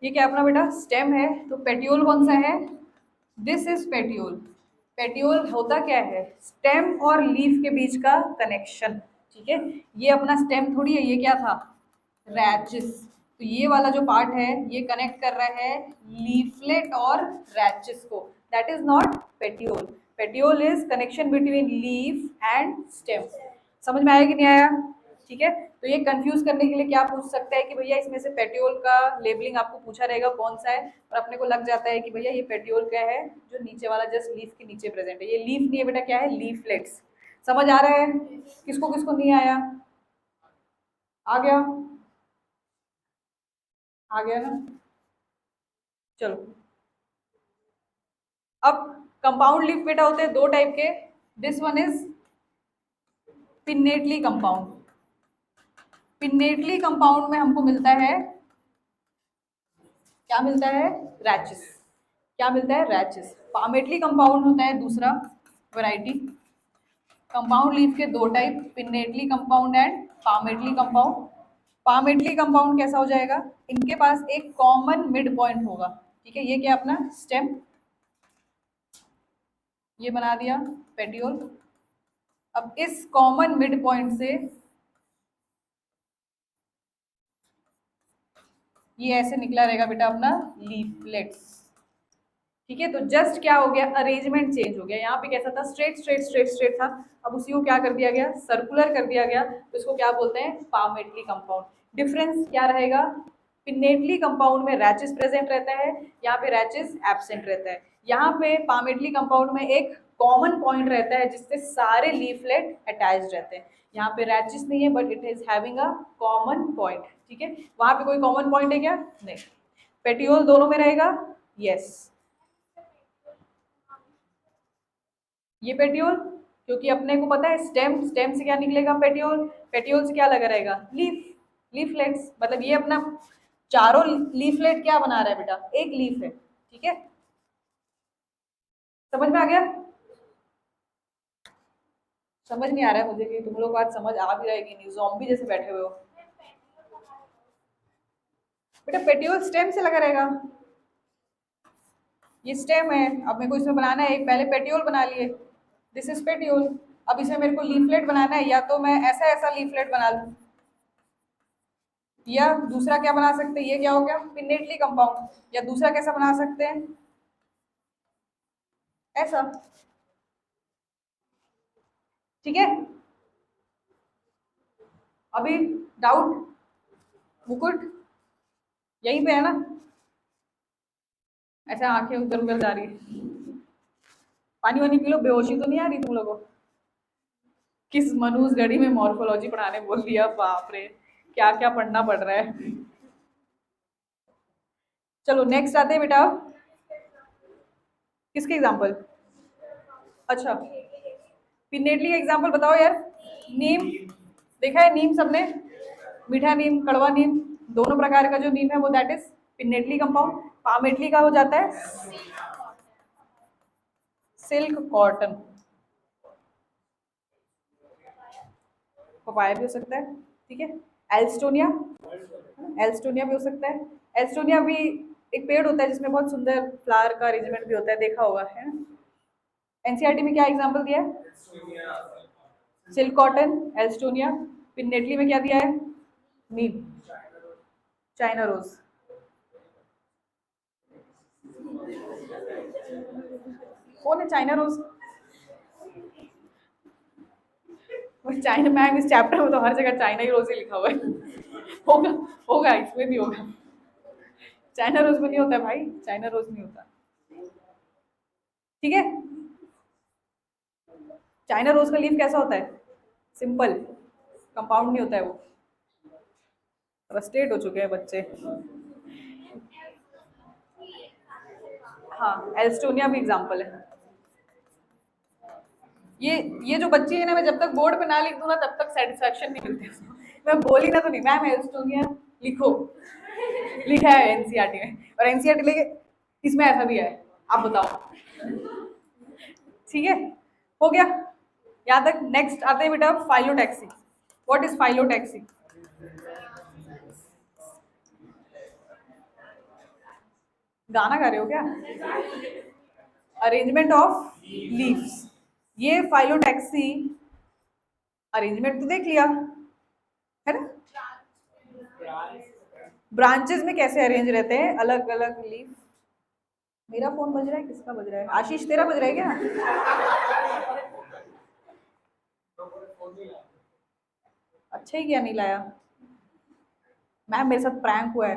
ये क्या अपना बेटा? स्टेम है। तो पेटियोल कौन सा है? This is petiole. पेटियोल होता क्या है? स्टेम और लीफ के बीच का कनेक्शन। ठीक है, ये अपना स्टेम थोड़ी है, ये क्या था? रैचिस। तो ये वाला जो पार्ट है ये कनेक्ट कर रहा है लीफलेट और रैचिस को। That is not petiole. Petiole is connection between leaf and stem. समझ में आया कि नहीं आया? ठीक है, तो ये कंफ्यूज करने के लिए क्या पूछ सकता है कि भैया इसमें से पेटियोल का लेबलिंग आपको पूछा रहेगा कौन सा है, और अपने को लग जाता है कि भैया ये पेटियोल क्या है? जो नीचे वाला जस्ट लीफ के नीचे प्रेजेंट है। ये लीफ नहीं है बेटा, क्या है? लीफलेट्स। समझ आ रहा है? किसको किसको नहीं आया? आ गया? आ गया ना? चलो, अब कंपाउंड लीफ बेटा होते हैं दो टाइप के। This one is pinnately compound. Pinnately compound में हमको मिलता है, क्या मिलता है? रैचेस। क्या मिलता है? रैचेस। पामेटली कंपाउंड होता है दूसरा वैरायटी। कंपाउंड लीफ के दो type, pinnately compound and palmately compound. Palmately compound कैसा हो जाएगा, इनके पास एक कॉमन मिड पॉइंट होगा, ठीक है, ये क्या अपना स्टेम, ये बना दिया पेटियोल। अब इस कॉमन मिड पॉइंट से ये ऐसे निकला रहेगा बेटा अपना लीफलेट्स, ठीक है। तो जस्ट क्या हो गया, अरेंजमेंट चेंज हो गया, यहाँ पे कैसा था, स्ट्रेट स्ट्रेट स्ट्रेट स्ट्रेट था, अब उसी को क्या कर दिया गया, सर्कुलर कर दिया गया, तो इसको क्या बोलते हैं, पामेटली कंपाउंड। डिफरेंस क्या रहेगा, पिनेटली कंपाउंड में रैचेस प्रेजेंट रहता है, यहाँ पे रैचेस एब्सेंट रहता है। यहाँ पे पामेटली कंपाउंड में एक कॉमन पॉइंट रहता है जिससे सारे लीफलेट अटैच रहते हैं, यहाँ पे रैचेस नहीं है but it is having a common point, ठीक है। वहां पे कोई कॉमन पॉइंट है क्या, नहीं। पेटियोल दोनों में रहेगा, यस। ये पेटियोल, क्योंकि अपने को पता है स्टेम, स्टेम से क्या निकलेगा, पेटियोल, पेटियोल से क्या लगा रहेगा, लीफ, लीफलेट्स, मतलब ये अपना चारों लीफलेट क्या बना रहा है बेटा, एक लीफ है, ठीक है। समझ में आ गया, समझ नहीं आ रहा है मुझे कि तुम लोग बात समझ आ भी रहेगी नहीं, ज़ॉम्बी जैसे बैठे हुए हो। बेटा पेटियोल स्टेम से लगा रहेगा, ये स्टेम है, अब मेरे को इसमें बनाना है, एक पहले पेटियोल बना लिए, दिस इज पेटियोल। अब इसमें मेरे को लीफलेट बनाना है, या तो मैं ऐसा ऐसा लीफलेट बना लूं, या दूसरा क्या बना सकते हैं, ये क्या हो गया पिनेटली कंपाउंड, या दूसरा कैसा बना सकते हैं, ऐसा, ठीक है। अभी डाउट, मुकुट यहीं पे है ना, ऐसा आंखें उधर उधर जा रही है, पानी वानी पी लो, बेहोशी तो नहीं आ रही तुम लोगों को, किस मनुष्य गढ़ी में मॉर्फोलॉजी पढ़ाने बोल दिया, बाप रे, क्या क्या पढ़ना पड़ रहा है। चलो नेक्स्ट आते हैं बेटा, किसके एग्जाम्पल, अच्छा पिनेटली एग्जाम्पल बताओ यार, नीम, देखा है नीम सबने, मीठा नीम कड़वा नीम, दोनों प्रकार का जो नीम है वो that is pinnately compound. Palmately का हो जाता है सिल्क कॉटन, पपाया भी हो सकता है, ठीक है। एल्स्टोनिया, एल्स्टोनिया भी हो सकता है, एल्स्टोनिया भी एक पेड़ होता है जिसमें बहुत सुंदर फ्लावर का अरेंजमेंट भी होता है, देखा होगा है ना। एनसीईआरटी में क्या एग्जांपल दिया है, सिल्क कॉटन, एल्स्टोनिया, पिनेटली में क्या दिया है, नीम, चाइना रोज, कौन है चाइना रोज, चाइना मैम इस चैप्टर में तो हर जगह चाइना ही रोज ही लिखा हुआ है, होगा, होगा इसमें भी होगा, चाइना रोज में नहीं होता है भाई, चाइना रोज नहीं होता, ठीक है। चाइना रोज का लीफ कैसा होता है, सिंपल, कंपाउंड नहीं होता है वो, फ्रस्ट्रेट हो चुके हैं बच्चे। हाँ एल्स्टोनिया भी एग्जाम्पल है, ये जो बच्ची है ना, मैं जब तक बोर्ड पे ना लिख दूँ ना तब तक सेटिस्फेक्शन नहीं मिलती उसको, मैं बोली ना तो नहीं, मैम एल्स्टोनिया लिखो, लिखा है एनसीईआरटी में, और एनसीईआरटी लेके इसमें ऐसा भी है, आप बताओ, ठीक है, हो गया यहाँ तक। नेक्स्ट आते हैं बेटा फाइलोटैक्सी, व्हाट इज फाइलोटैक्सी, गाना गा रहे हो क्या, अरेंजमेंट ऑफ लीव्स, ये फाइलोटैक्सी, अरेंजमेंट तो देख लिया है ना, ब्रांचेस में कैसे अरेंज रहते हैं अलग अलग लीफ। मेरा फोन बज रहा है, किसका बज रहा है, आशीष तेरा बज रहा है क्या, अच्छा ही क्या नहीं लाया, मैम मेरे साथ प्रैंक हुआ है,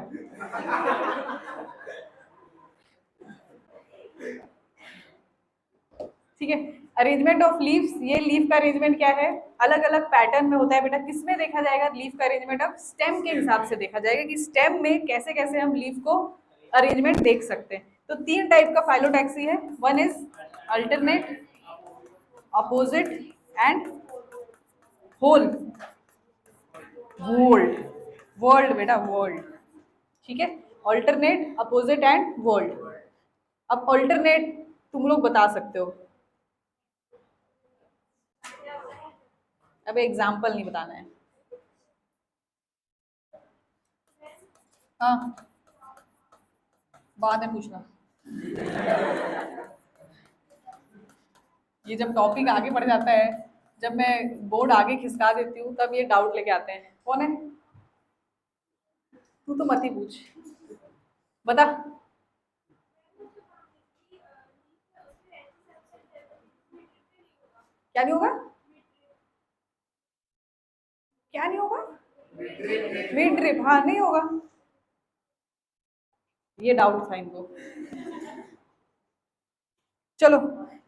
ठीक है। अरेंजमेंट ऑफ लीव्स, ये लीफ का अरेंजमेंट क्या है, अलग अलग पैटर्न में होता है बेटा, किसमें देखा जाएगा लीफ का अरेंजमेंट, अब स्टेम के हिसाब से देखा जाएगा कि स्टेम में कैसे कैसे हम लीफ को अरेंजमेंट देख सकते हैं। तो तीन टाइप का फाइलोटैक्सी है, one is alternate, opposite and whorl, whorl, whorl बेटा वर्ल्ड, ठीक है, अल्टरनेट अपोजिट एंड वर्ल्ड। अब अल्टरनेट तुम लोग बता सकते हो, अब एग्जाम्पल नहीं बताना है, हाँ, बाद में पूछना। ये जब टॉपिक आगे बढ़ जाता है, जब मैं बोर्ड आगे खिसका देती हूँ, तब ये डाउट लेके आते हैं। कौन है? तू तो मत ही पूछ, बता। क्या नहीं होगा? क्या नहीं होगा? मिड ड्रिप, हाँ नहीं होगा। ये डाउट था इनको। चलो,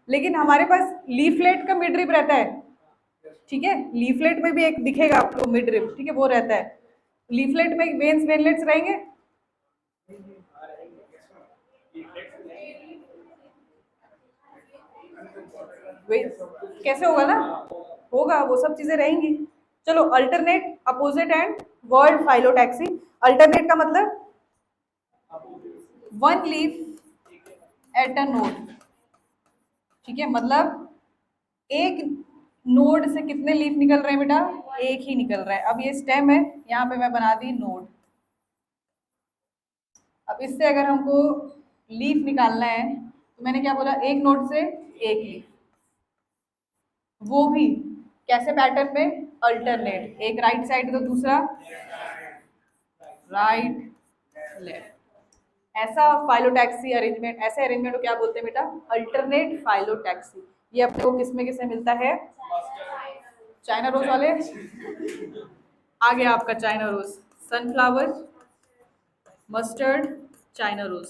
लेकिन हमारे पास लीफलेट का मिड ड्रिप रहता है, ठीक है। लीफलेट में भी एक दिखेगा आपको मिड ड्रिप, ठीक है, वो रहता है। लीफलेट में वेन्स वेनलेट्स रहेंगे। वे कैसे होगा ना, होगा, वो सब चीजें रहेंगी। चलो, alternate, opposite and world phyllotaxy. Alternate का मतलब one leaf at a node, ठीक है। मतलब एक नोड से कितने लीफ निकल रहे हैं बेटा? एक ही निकल रहा है। अब ये स्टेम है, यहाँ पे मैं बना दी नोड। अब इससे अगर हमको लीफ निकालना है, तो मैंने क्या बोला, एक नोड से एक लीफ, वो भी कैसे पैटर्न में? अल्टरनेट, एक राइट साइड तो दूसरा राइट लेफ्ट। ऐसा फाइलोटैक्सी अरेंजमेंट, ऐसे अरेंजमेंट को क्या बोलते हैं बेटा? Alternate phyllotaxy. ये अपने को किसमें किसमें मिलता है? चाइना रोज वाले। आ गया आपका China rose, sunflower, mustard, China rose,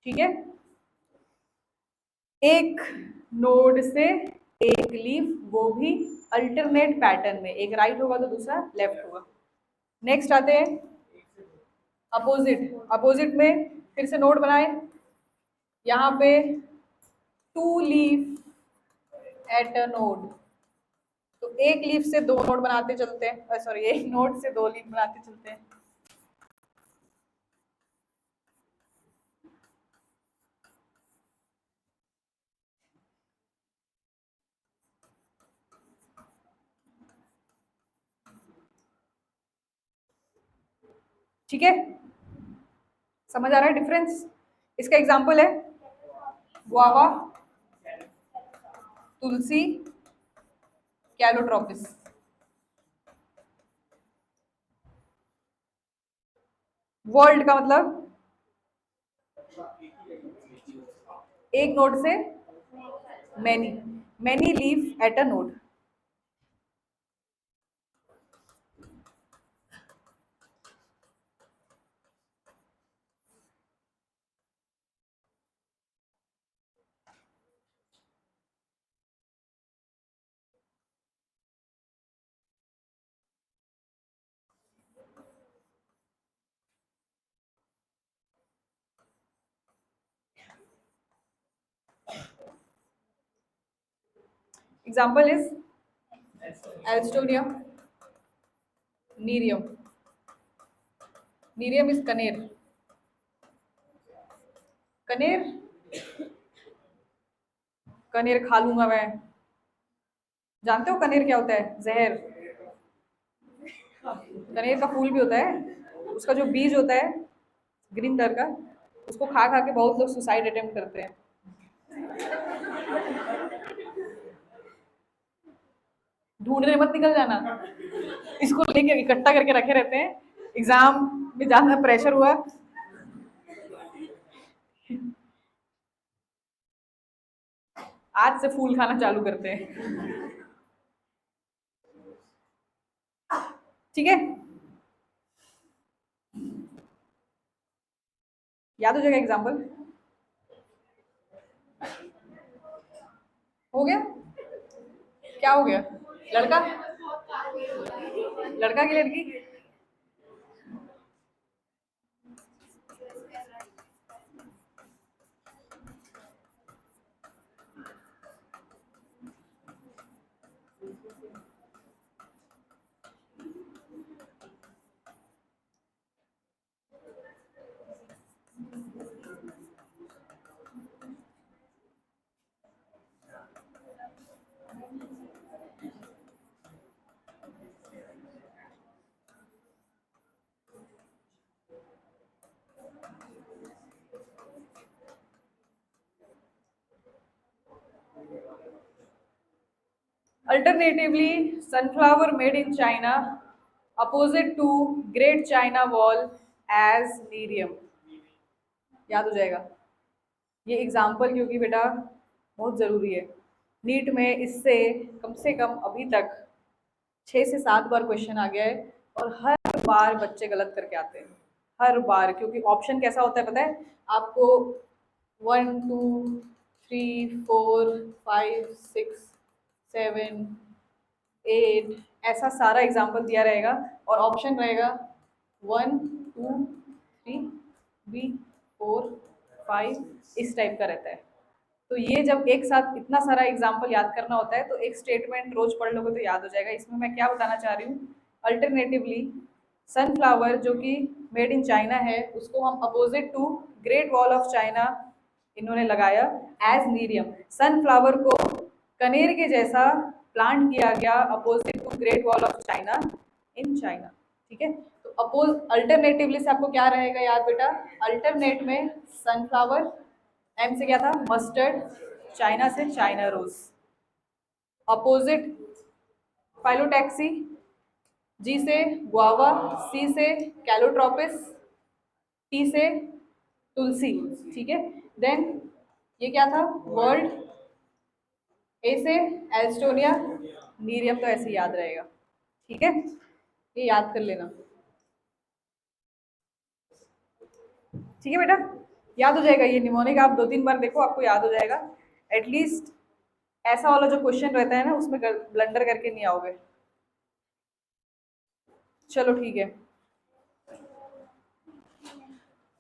ठीक है। एक नोड से एक लीफ, वो भी अल्टरनेट पैटर्न में, एक राइट होगा तो दूसरा लेफ्ट होगा। नेक्स्ट आते हैं अपोजिट। अपोजिट में फिर से नोड बनाए, यहाँ पे two leaf at a node, तो एक लीफ से दो नोड बनाते चलते हैं, सॉरी, एक नोड से दो लीफ बनाते चलते हैं। ठीक है, समझ आ रहा है डिफरेंस? इसका एग्जाम्पल है गुआवा, तुलसी, कैलोट्रोपिस। वर्ल्ड का मतलब एक नोड से many, many leaf at a node. Example is alstonium, nerium. Nerium is kaner. कनेर, कनेर खा लूंगा मैं। जानते हो कनेर क्या होता है? जहर। कनेर का फूल भी होता है, उसका जो बीज होता है ग्रीन कलर का, उसको खा खा के बहुत लोग सुसाइड अटेम्प्ट करते हैं। ढूंढने मत निकल जाना, इसको लेके इकट्ठा करके रखे रहते हैं। एग्जाम में ज्यादा प्रेशर हुआ, आज से फूल खाना चालू करते हैं, ठीक है। याद हो जाएगा एग्जाम्पल। हो गया? क्या हो गया? लड़का, लड़का की लड़की? Alternatively sunflower made in China opposite to great China wall as nerium. याद हो जाएगा ये एग्जाम्पल, क्योंकि बेटा बहुत ज़रूरी है। नीट में इससे कम से कम अभी तक 6 से 7 बार क्वेश्चन आ गया है और हर बार बच्चे गलत करके आते हैं, हर बार। क्योंकि ऑप्शन कैसा होता है पता है आपको? 1 2 3 4 5 6 7 8 ऐसा सारा एग्जाम्पल दिया रहेगा और ऑप्शन रहेगा 1 2 3 बी 4 5, इस टाइप का रहता है। तो ये जब एक साथ इतना सारा एग्जाम्पल याद करना होता है तो एक स्टेटमेंट रोज पढ़ लोगे तो याद हो जाएगा। इसमें मैं क्या बताना चाह रही हूँ, अल्टरनेटिवली सनफ्लावर जो कि मेड इन चाइना है उसको हम opposite to Great Wall of China इन्होंने लगाया एज नीरियम। सनफ्लावर को कनेर के जैसा प्लांट किया गया opposite to Great Wall of China in China. ठीक है, तो अपोज अल्टरनेटिवली से आपको क्या रहेगा याद बेटा? अल्टरनेट में सनफ्लावर, एम से क्या था? मस्टर्ड, चाइना से चाइना रोज, अपोजिट फाइलोटैक्सी, जी से गुआवा, सी से कैलोट्रोपिस, टी से तुलसी। ठीक है, देन ये क्या था? वर्ल्ड, ए से एल्स्टोनिया, नीरियम तो ऐसे याद रहेगा। ठीक है, ये याद कर लेना। ठीक है बेटा, याद हो जाएगा ये निमोनिक। आप 2-3 बार देखो आपको याद हो जाएगा। एटलीस्ट ऐसा वाला जो क्वेश्चन रहता है ना उसमें ब्लंडर करके नहीं आओगे। चलो ठीक है,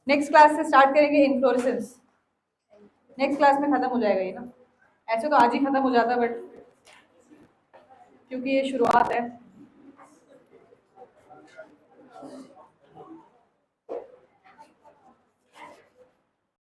नेक्स्ट क्लास से स्टार्ट करेंगे इन्फ्लोरेसेंस। नेक्स्ट क्लास में खत्म हो जाएगा ये ना, ऐसे तो आज ही खत्म हो जाता बट क्योंकि ये शुरुआत है